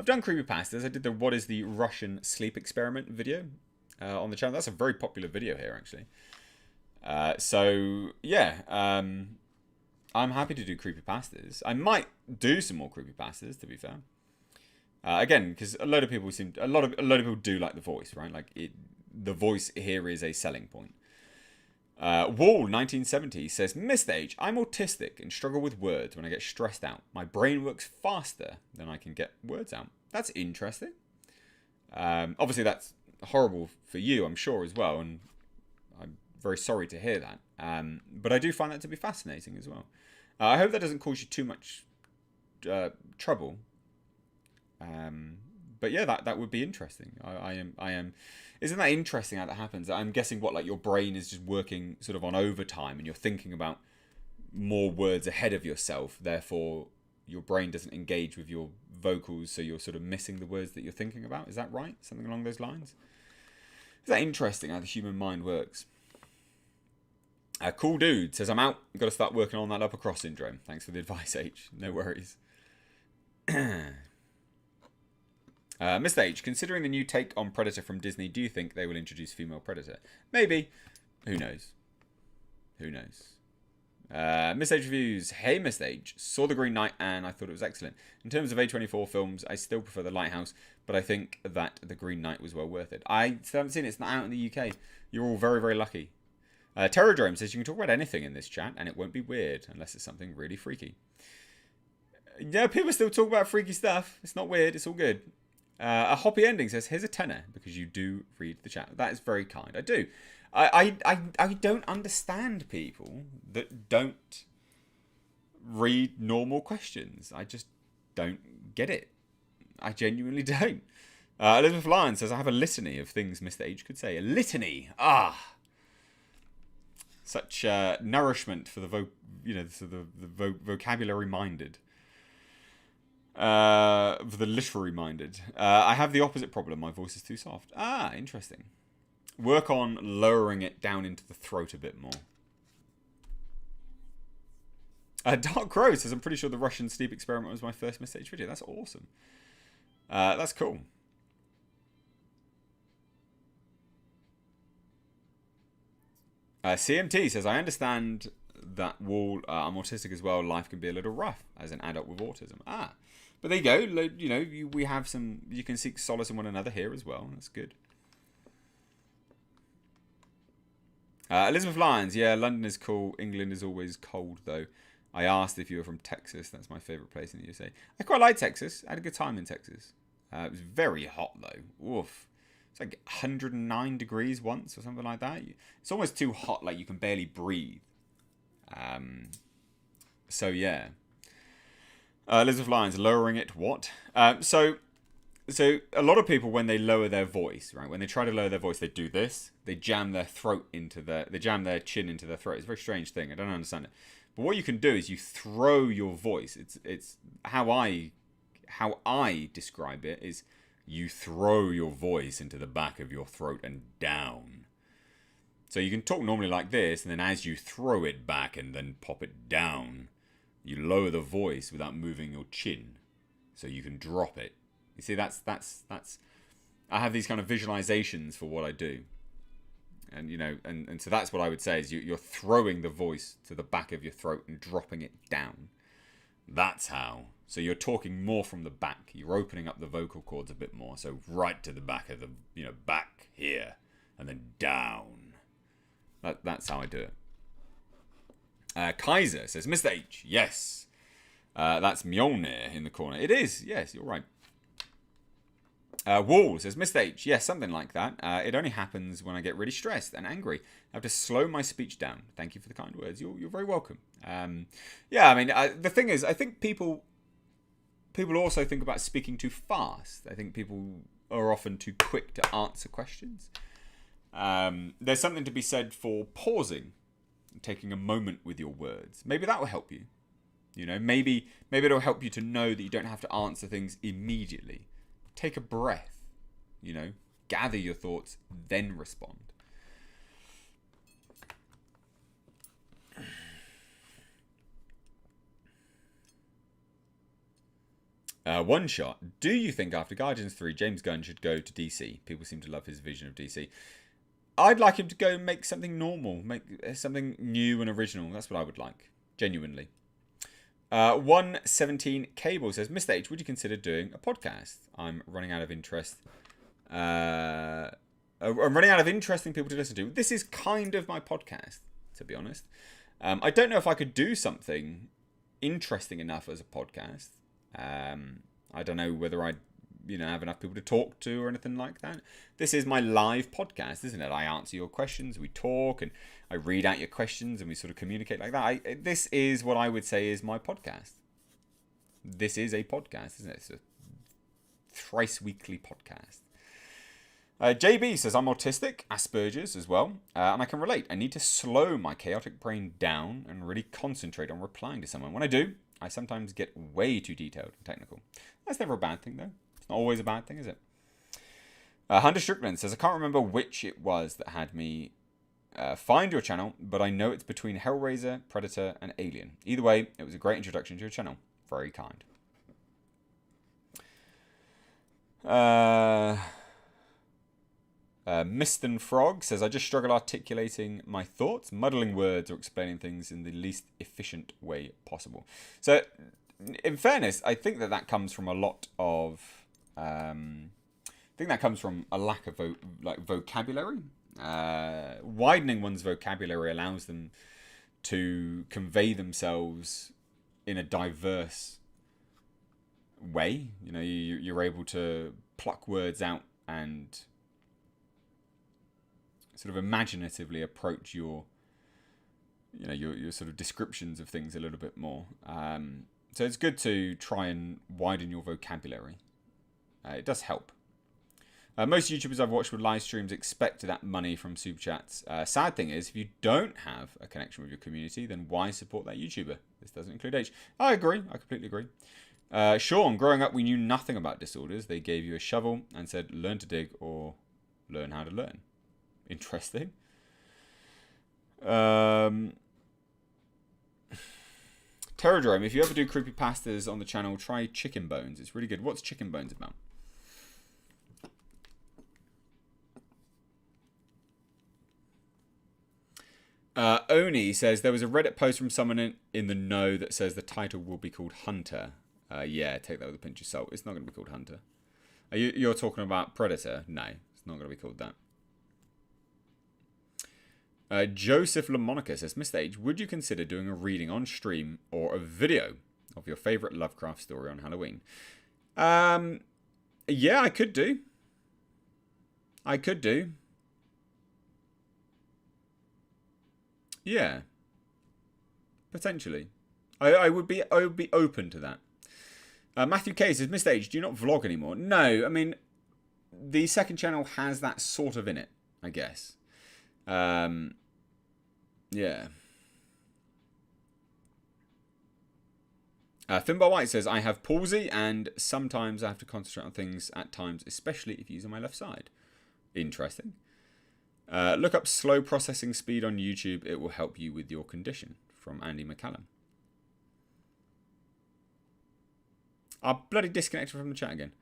I've done creepypastas. I did the What is the Russian Sleep Experiment video on the channel. That's a very popular video here, actually. So, yeah. I'm happy to do creepypastas. I might do some more creepypastas, to be fair. Again, because a lot of people do like the voice, right? Like the voice here is a selling point. Wall 1970 says, Missed Age, I'm autistic and struggle with words when I get stressed out. My brain works faster than I can get words out. That's interesting. Obviously, that's horrible for you, I'm sure, as well. And I'm very sorry to hear that. But I do find that to be fascinating as well. I hope that doesn't cause you too much trouble. But yeah, that would be interesting. I am. Isn't that interesting how that happens? I'm guessing like your brain is just working sort of on overtime, and you're thinking about more words ahead of yourself. Therefore, your brain doesn't engage with your vocals, so you're sort of missing the words that you're thinking about. Is that right? Something along those lines. Is that interesting how the human mind works? Cool Dude says, I'm out. You've got to start working on that upper cross syndrome. Thanks for the advice, H. No worries. Mr. H, considering the new take on Predator from Disney, do you think they will introduce female Predator? Maybe. Who knows? Who knows? Mr. H reviews. Hey, Mr. H. Saw The Green Knight and I thought it was excellent. In terms of A24 films, I still prefer The Lighthouse, but I think that The Green Knight was well worth it. I still haven't seen it. It's not out in the UK. You're all very, very lucky. Terradrome says, you can talk about anything in this chat and it won't be weird unless it's something really freaky. Yeah, people still talk about freaky stuff. It's not weird. It's all good. A Hoppy Ending says, here's a tenner because you do read the chat. That is very kind. I do. I don't understand people that don't read normal questions. I just don't get it. I genuinely don't. Elizabeth Lyon says, I have a litany of things Mr. H could say. A litany. Such nourishment for the vocabulary minded. For the literary minded. I have the opposite problem. My voice is too soft. Interesting. Work on lowering it down into the throat a bit more. Dark Crow says, I'm pretty sure the Russian sleep experiment was my first message video. That's awesome. That's cool. CMT says, I understand that Wall, I'm autistic as well. Life can be a little rough as an adult with autism. But there you go. You know, we have some. You can seek solace in one another here as well. That's good. Elizabeth Lyons. Yeah, London is cool. England is always cold, though. I asked if you were from Texas. That's my favourite place in the USA. I quite like Texas. I had a good time in Texas. It was very hot, though. Oof. It's like 109 degrees once or something like that. It's almost too hot, like you can barely breathe. So, yeah. Elizabeth Lyons, lowering it, what? So a lot of people, when they lower their voice, right, when they try to lower their voice, they do this. They jam their throat into they jam their chin into their throat. It's a very strange thing. I don't understand it. But what you can do is you throw your voice. It's how I describe it is you throw your voice into the back of your throat and down. So you can talk normally like this, and then as you throw it back and then pop it down, you lower the voice without moving your chin, so you can drop it. You see, that's. I have these kind of visualizations for what I do, and you know, and so that's what I would say is you're throwing the voice to the back of your throat and dropping it down. That's how. So you're talking more from the back. You're opening up the vocal cords a bit more. So right to the back of the, back here, and then down. That's how I do it. Kaiser says, Mr. H, yes. That's Mjolnir in the corner. It is, yes, you're right. Wall says, Mr. H, yes, something like that. It only happens when I get really stressed and angry. I have to slow my speech down. Thank you for the kind words. You're very welcome. Yeah, I mean, the thing is, I think people also think about speaking too fast. I think people are often too quick to answer questions. There's something to be said for pausing. taking a moment with your words. Maybe that will help you. You know, maybe it'll help you to know that you don't have to answer things immediately. Take a breath, you know, gather your thoughts, then respond. One shot. Do you think after Guardians 3, James Gunn should go to DC? People seem to love his vision of DC. I'd like him to go make something normal, make something new and original. That's what I would like, genuinely. 117 Cable says, Mr. H, would you consider doing a podcast? I'm running out of interest. I'm running out of interesting people to listen to. This is kind of my podcast, to be honest. I don't know if I could do something interesting enough as a podcast. I don't know whether I'd, have enough people to talk to or anything like that. This is my live podcast, isn't it? I answer your questions, we talk, and I read out your questions, and we sort of communicate like that. This is what I would say is my podcast. This is a podcast, isn't it? It's a thrice weekly podcast. JB says, I'm autistic, Asperger's as well, and I can relate. I need to slow my chaotic brain down and really concentrate on replying to someone. When I do, I sometimes get way too detailed and technical. That's never a bad thing, though. It's not always a bad thing, is it? Hunter Strickland says, I can't remember which it was that had me find your channel, but I know it's between Hellraiser, Predator, and Alien. Either way, it was a great introduction to your channel. Very kind. Miston Frog says, I just struggle articulating my thoughts, muddling words, or explaining things in the least efficient way possible. So, in fairness, I think that comes from a lot of... I think that comes from a lack of vocabulary. Widening one's vocabulary allows them to convey themselves in a diverse way. You know, you're able to pluck words out and sort of imaginatively approach your sort of descriptions of things a little bit more. So it's good to try and widen your vocabulary. It does help. Most YouTubers I've watched with live streams expect that money from super chats. Sad thing is, if you don't have a connection with your community, then why support that YouTuber? This doesn't include age. I agree. I completely agree. Sean, growing up, we knew nothing about disorders. They gave you a shovel and said, learn to dig or learn how to learn. Interesting. Terradrome, if you ever do creepypastas on the channel, try Chicken Bones. It's really good. What's Chicken Bones about? Oni says, there was a Reddit post from someone in the know that says the title will be called Hunter. Yeah, take that with a pinch of salt. It's not going to be called Hunter. You're talking about Predator? No, it's not going to be called that. Joseph Lamonica says, Mr. H, would you consider doing a reading on stream or a video of your favourite Lovecraft story on Halloween? Yeah, I could do. Yeah. Potentially. I would be open to that. Matthew K says, Mr. H, do you not vlog anymore? No, I mean, the second channel has that sort of in it, I guess. Yeah. Finbar White says, I have palsy and sometimes I have to concentrate on things at times, especially if you use on my left side. Interesting. Look up slow processing speed on YouTube. It will help you with your condition. From Andy McCallum. I bloody disconnected from the chat again.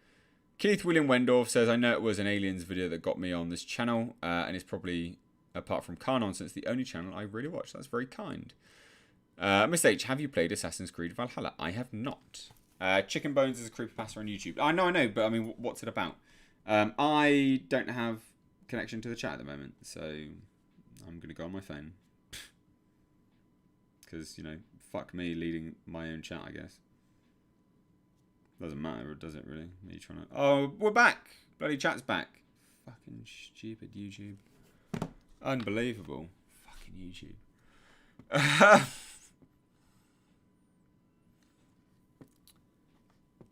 Keith William Wendorf says, I know it was an Aliens video that got me on this channel, and it's probably, apart from car nonsense, the only channel I really watch. That's very kind. Mr. H, have you played Assassin's Creed Valhalla? I have not. Chicken Bones is a creepypasta on YouTube. I know, but I mean, what's it about? I don't have connection to the chat at the moment, so I'm going to go on my phone. Because, fuck me leading my own chat, I guess. Doesn't matter, does it really? Are you trying to... Oh, we're back! Bloody chat's back. Fucking stupid YouTube. Unbelievable. Fucking YouTube.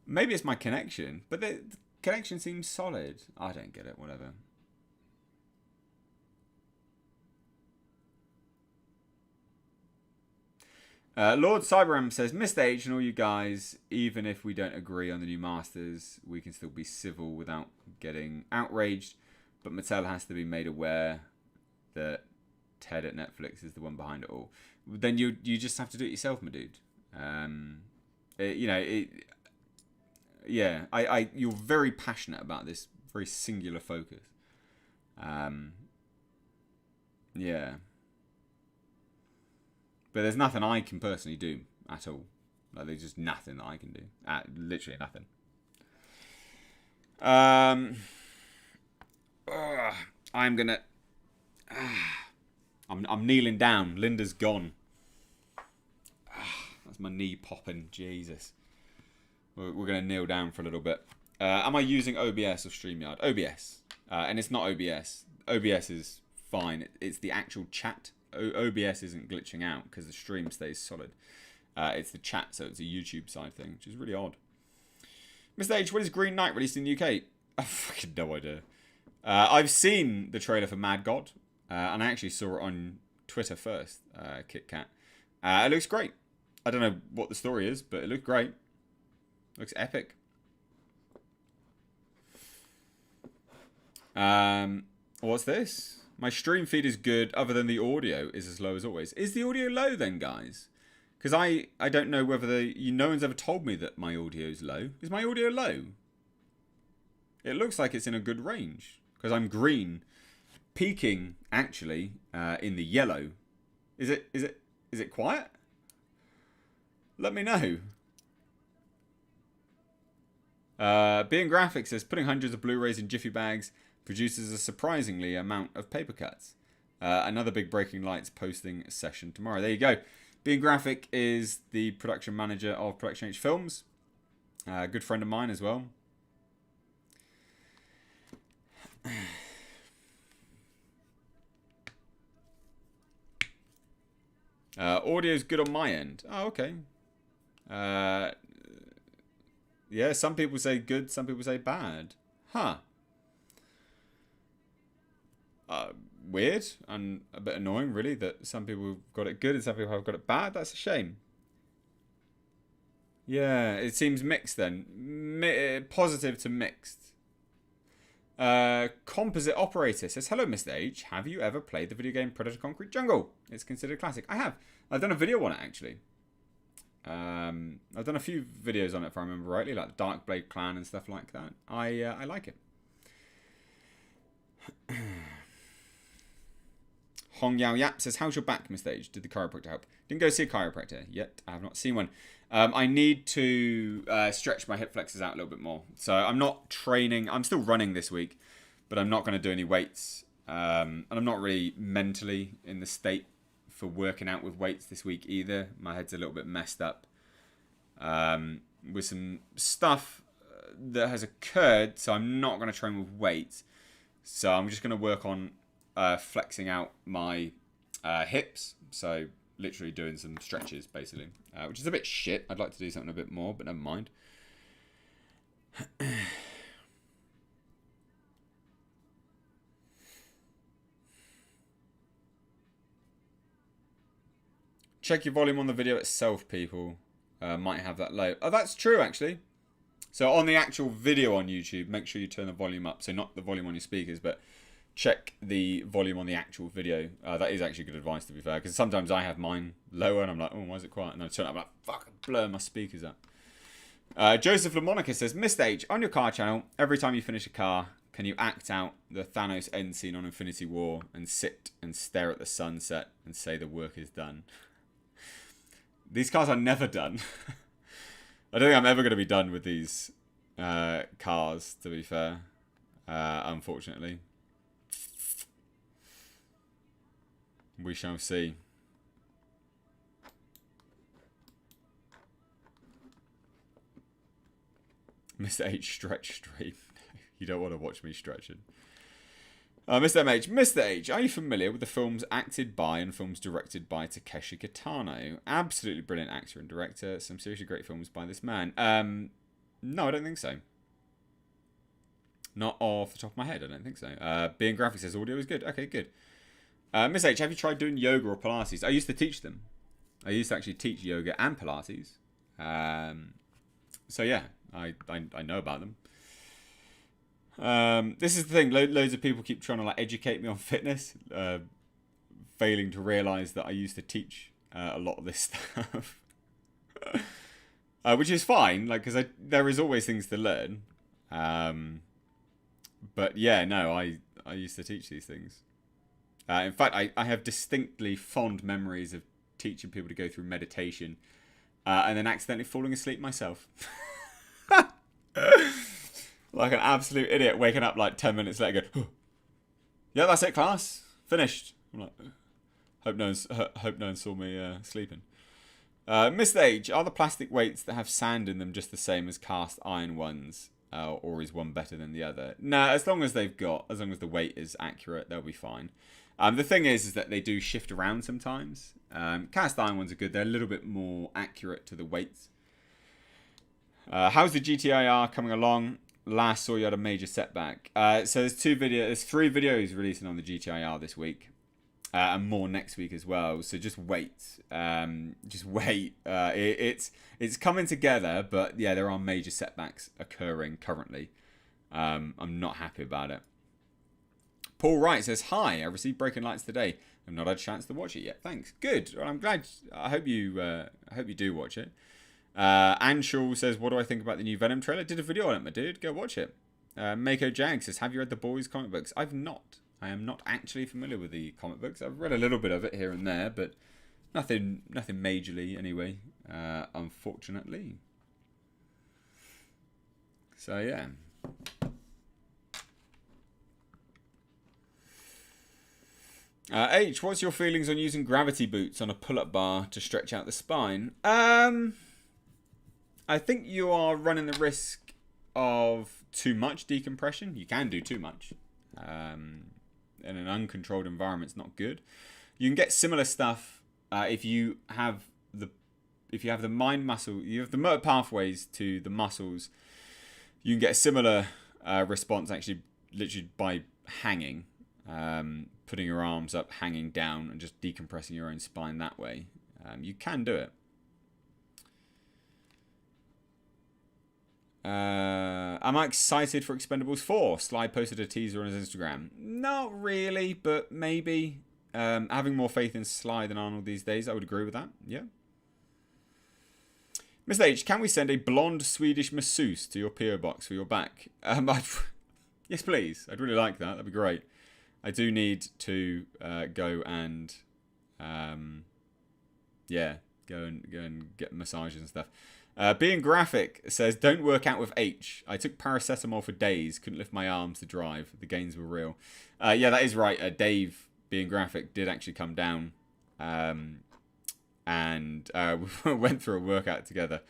Maybe it's my connection, but the connection seems solid. I don't get it, whatever. Lord Cyberram says, Mr. H and all you guys, even if we don't agree on the new Masters, we can still be civil without getting outraged. But Mattel has to be made aware that Ted at Netflix is the one behind it all. Then you just have to do it yourself, my dude. You're very passionate about this very singular focus. Yeah. But there's nothing I can personally do at all. Like, there's just nothing that I can do. Literally nothing. I'm gonna. I'm kneeling down. Linda's gone. That's my knee popping. Jesus. We're gonna kneel down for a little bit. Am I using OBS or StreamYard? OBS. And it's not OBS. OBS is fine. It's the actual chat. OBS isn't glitching out because the stream stays solid. It's the chat, so it's a YouTube side thing, which is really odd. Mr. H, when is Green Knight released in the UK? I fucking no idea. I've seen the trailer for Mad God, and I actually saw it on Twitter first, Kit Kat. It looks great. I don't know what the story is, but it looked great. Looks epic. What's this? My stream feed is good, other than the audio is as low as always. Is the audio low then, guys? Because I don't know whether no one's ever told me that my audio is low. Is my audio low? It looks like it's in a good range. Because I'm green. Peaking, actually, in the yellow. Is it quiet? Let me know. Being Graphics says, putting hundreds of Blu-rays in Jiffy bags produces a surprisingly amount of paper cuts. Another big Breaking Lights posting session tomorrow. There you go. Being Graphic is the production manager of Production H Films. A good friend of mine as well. Audio's good on my end. Oh, okay. Yeah, some people say good, some people say bad. Huh. Weird and a bit annoying, really, that some people have got it good and some people have got it bad. That's a shame. Yeah, it seems mixed then. Positive to mixed. Composite Operator says, hello, Mr. H. Have you ever played the video game Predator Concrete Jungle? It's considered a classic. I have. I've done a video on it, actually. I've done a few videos on it, if I remember rightly, like the Darkblade Clan and stuff like that. I like it. Hong Yao Yap says, how's your back, Mr. H? Did the chiropractor help? Didn't go see a chiropractor yet. I have not seen one. I need to stretch my hip flexors out a little bit more. So I'm not training. I'm still running this week, but I'm not going to do any weights. And I'm not really mentally in the state for working out with weights this week either. My head's a little bit messed up with some stuff that has occurred. So I'm not going to train with weights. So I'm just going to work on flexing out my hips. So literally doing some stretches, basically, which is a bit shit. I'd like to do something a bit more, but never mind. Check your volume on the video itself, people. Might have that low. Oh, that's true, actually. So on the actual video on YouTube, make sure you turn the volume up. So not the volume on your speakers, but check the volume on the actual video. That is actually good advice, to be fair, because sometimes I have mine lower and I'm like, oh, why is it quiet? And I turn it up, I'm like, fuck, I'm blurring my speakers up. Joseph LaMonica says, Mr. H, on your car channel, every time you finish a car, can you act out the Thanos end scene on Infinity War and sit and stare at the sunset and say the work is done? These cars are never done. I don't think I'm ever going to be done with these cars, to be fair, unfortunately. We shall see. Mr. H stretch stream. You don't want to watch me stretching. Mr. MH. Mr. H, are you familiar with the films acted by and films directed by Takeshi Kitano? Absolutely brilliant actor and director. Some seriously great films by this man. No, I don't think so. Not off the top of my head, I don't think so. Being Graphic says audio is good. Okay, good. Miss H, have you tried doing yoga or Pilates? I used to teach them. I used to actually teach yoga and Pilates. So yeah, I know about them. This is the thing. Loads of people keep trying to like educate me on fitness, failing to realise that I used to teach a lot of this stuff, which is fine. Like, because there is always things to learn. But yeah, no, I used to teach these things. In fact, I have distinctly fond memories of teaching people to go through meditation and then accidentally falling asleep myself. Like an absolute idiot, waking up like 10 minutes later going, yeah, that's it, class. Finished. I'm like, hope no one saw me sleeping. Missed age. Are the plastic weights that have sand in them just the same as cast iron ones? Or is one better than the other? Nah, as long as the weight is accurate, they'll be fine. The thing is that they do shift around sometimes. Cast iron ones are good. They're a little bit more accurate to the weights. How's the GTIR coming along? Last saw you had a major setback. So there's 3 videos releasing on the GTIR this week. And more next week as well. So just wait. It's coming together, but yeah, there are major setbacks occurring currently. I'm not happy about it. Paul Wright says, hi, I received Breaking Lights today. I've not had a chance to watch it yet. Thanks. Good. Well, I'm glad. I hope you do watch it. Anshul says, what do I think about the new Venom trailer? Did a video on it, my dude. Go watch it. Mako Jag says, have you read the Boys comic books? I've not. I am not actually familiar with the comic books. I've read a little bit of it here and there, but nothing majorly anyway, unfortunately. So yeah. H, what's your feelings on using gravity boots on a pull-up bar to stretch out the spine? I think you are running the risk of too much decompression. You can do too much. In an uncontrolled environment, it's not good. You can get similar stuff if you have the mind muscle, you have the motor pathways to the muscles. You can get a similar response actually, literally by hanging, putting your arms up, hanging down, and just decompressing your own spine that way. You can do it. Am I excited for Expendables 4? Sly posted a teaser on his Instagram. Not really, but maybe. Having more faith in Sly than Arnold these days, I would agree with that. Yeah. Mr. H, can we send a blonde Swedish masseuse to your PO box for your back? Yes, please. I'd really like that. That'd be great. I do need to go and go and get massages and stuff. Being Graphic says, don't work out with H. I took paracetamol for days, couldn't lift my arms to drive. The gains were real. Yeah, that is right. Dave, Being Graphic, did actually come down and we went through a workout together.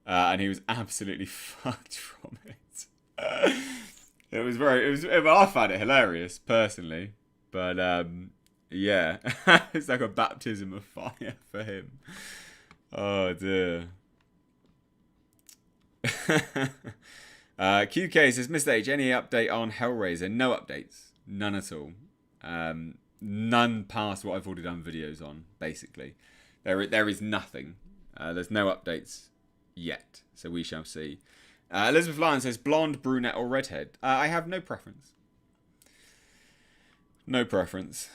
And he was absolutely fucked from it. I found it hilarious, personally. But, yeah. It's like a baptism of fire for him. Oh, dear. QK says, Mr. H, any update on Hellraiser? No updates. None at all. None past what I've already done videos on, basically. There is nothing. There's no updates yet, so we shall see. Elizabeth Lyon says, blonde, brunette, or redhead? I have no preference. No preference.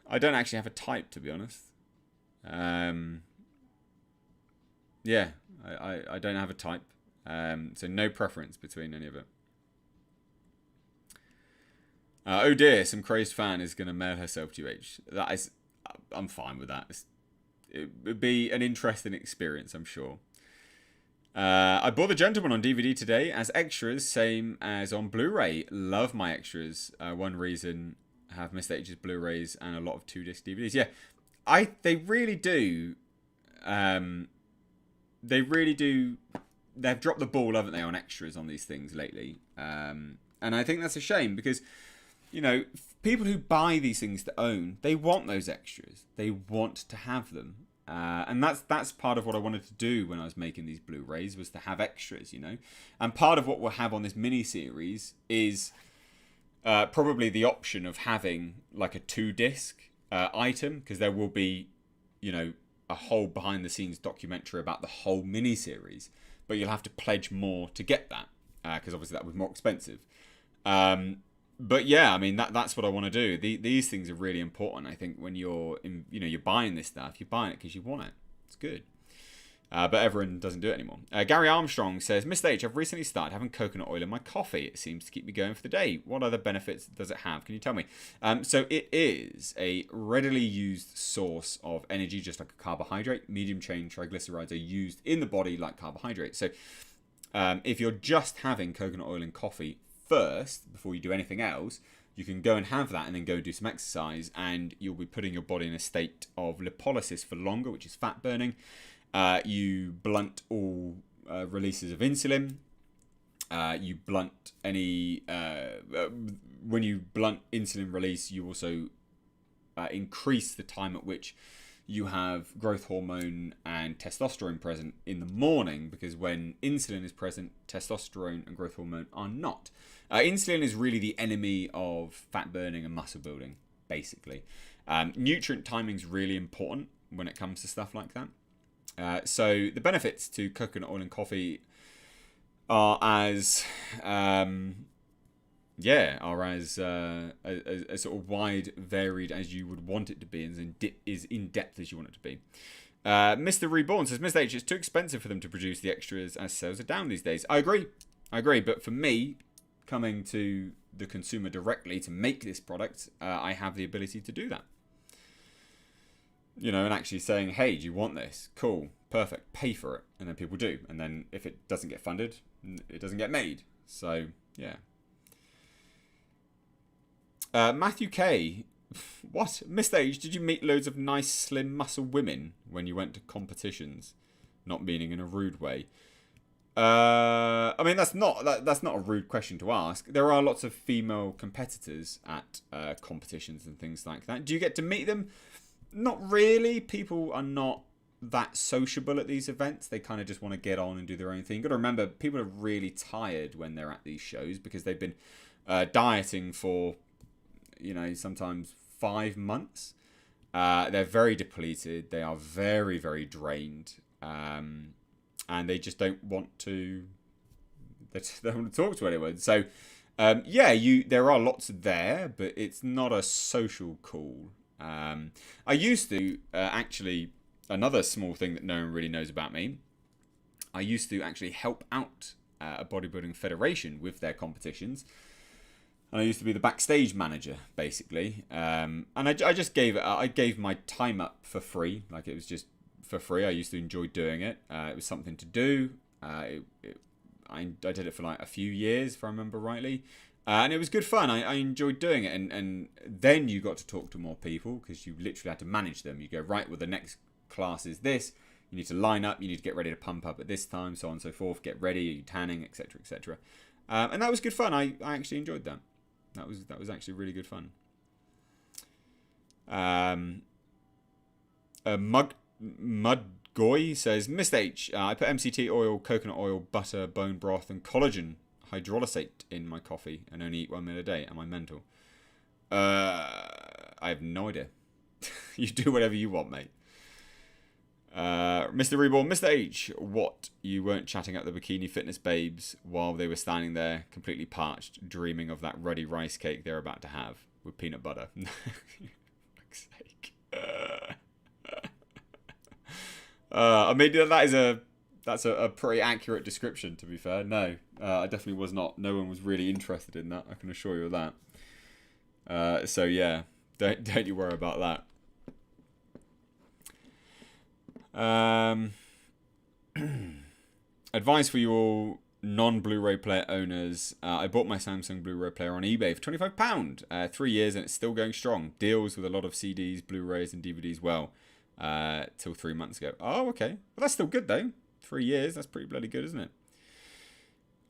I don't actually have a type, to be honest. Yeah, I don't have a type. So no preference between any of it. Oh dear, some crazed fan is going to mail herself to you, H. I'm fine with that. It would be an interesting experience, I'm sure. I bought The Gentleman on DVD today as extras, same as on Blu-ray. Love my extras. One reason I have Mr. H's Blu-rays and a lot of 2-disc DVDs. Yeah, they really do. They've dropped the ball, haven't they, on extras on these things lately. And I think that's a shame because, you know, people who buy these things to own, they want those extras. They want to have them. And that's part of what I wanted to do when I was making these Blu-rays, was to have extras, you know. And part of what we'll have on this mini-series is probably the option of having like a 2-disc item, because there will be, you know, a whole behind-the-scenes documentary about the whole mini-series, but you'll have to pledge more to get that, because obviously that was more expensive. But yeah, I mean, that's what I want to do. These things are really important. I think when you're you're buying this stuff, you're buying it because you want it. It's good. But everyone doesn't do it anymore. Gary Armstrong says, Mr. H, I've recently started having coconut oil in my coffee. It seems to keep me going for the day. What other benefits does it have? Can you tell me? So it is a readily used source of energy, just like a carbohydrate. Medium chain triglycerides are used in the body like carbohydrates. So if you're just having coconut oil in coffee first, before you do anything else, you can go and have that and then go do some exercise, and you'll be putting your body in a state of lipolysis for longer, which is fat burning. You blunt all releases of insulin. You blunt any... when you blunt insulin release, you also increase the time at which you have growth hormone and testosterone present in the morning, because when insulin is present, testosterone and growth hormone are not. Insulin is really the enemy of fat burning and muscle building, basically. Nutrient timing is really important when it comes to stuff like that. So the benefits to coconut oil and coffee are as sort of wide, varied as you would want it to be, and as in depth as you want it to be. Mr. Reborn says, Mr. H, it's too expensive for them to produce the extras as sales are down these days. I agree, but for me, coming to the consumer directly to make this product, I have the ability to do that. And actually saying, hey, do you want this? Cool, perfect, pay for it. And then people do. And then if it doesn't get funded, it doesn't get made. So, yeah. Matthew K. What? Mr. H, did you meet loads of nice, slim, muscle women when you went to competitions? Not meaning in a rude way. I mean, that's not a rude question to ask. There are lots of female competitors at competitions and things like that. Do you get to meet them? Not really. People are not that sociable at these events. They kind of just want to get on and do their own thing. You've got to remember, people are really tired when they're at these shows because they've been dieting for, sometimes 5 months. They're very depleted. They are very, very drained. And they just don't want to... They don't want to talk to anyone. So, there are lots there, but it's not a social call. I used to actually, another small thing that no one really knows about me, I used to actually help out a bodybuilding federation with their competitions, and I used to be the backstage manager, basically, and I just gave my time up for free. Like, it was just for free. I used to enjoy doing it. It was something to do. I did it for like a few years, if I remember rightly. And it was good fun. I enjoyed doing it. And then you got to talk to more people because you literally had to manage them. You go, right, well, the next class is this. You need to line up. You need to get ready to pump up at this time, so on and so forth. Get ready. Are you tanning, etc., etc. And that was good fun. I actually enjoyed that. That was actually really good fun. Mudgoy says, Mr. H, I put MCT oil, coconut oil, butter, bone broth, and collagen hydrolysate in my coffee and only eat 1 meal a day. Am I mental? I have no idea. You do whatever you want, mate. Mr. Reborn, Mr. H, what? You weren't chatting up the bikini fitness babes while they were standing there completely parched, dreaming of that ruddy rice cake they're about to have with peanut butter. For fuck's sake. I mean, that's a pretty accurate description, to be fair. No, I definitely was not. No one was really interested in that, I can assure you of that. So yeah, don't you worry about that. Advice for you all non-Blu-ray player owners. I bought my Samsung Blu-ray player on eBay for £25. 3 years and it's still going strong. Deals with a lot of CDs, Blu-rays and DVDs well. Till 3 months ago. Oh, okay. Well, that's still good though. 3 years, that's pretty bloody good, isn't it?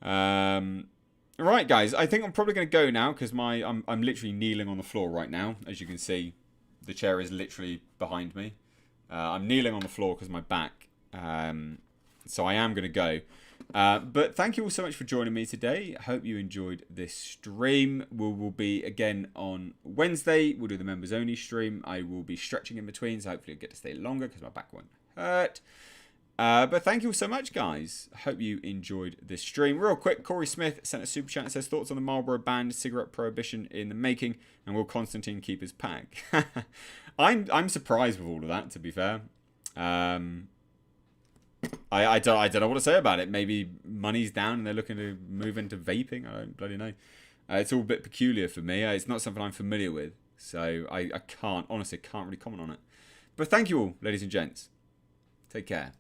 Right, guys, I think I'm probably going to go now because I'm literally kneeling on the floor right now. As you can see, the chair is literally behind me. I'm kneeling on the floor because of my back. So I am going to go. But thank you all so much for joining me today. I hope you enjoyed this stream. We will be again on Wednesday. We'll do the members only stream. I will be stretching in between, so hopefully I'll get to stay longer because my back won't hurt. But thank you all so much, guys. I hope you enjoyed this stream. Real quick, Corey Smith sent a super chat and says, thoughts on the Marlboro ban, cigarette prohibition in the making, and will Constantine keep his pack? I'm surprised with all of that, to be fair. I don't know what to say about it. Maybe money's down and they're looking to move into vaping. I don't bloody know. It's all a bit peculiar for me. It's not something I'm familiar with. So I honestly can't really comment on it. But thank you all, ladies and gents. Take care.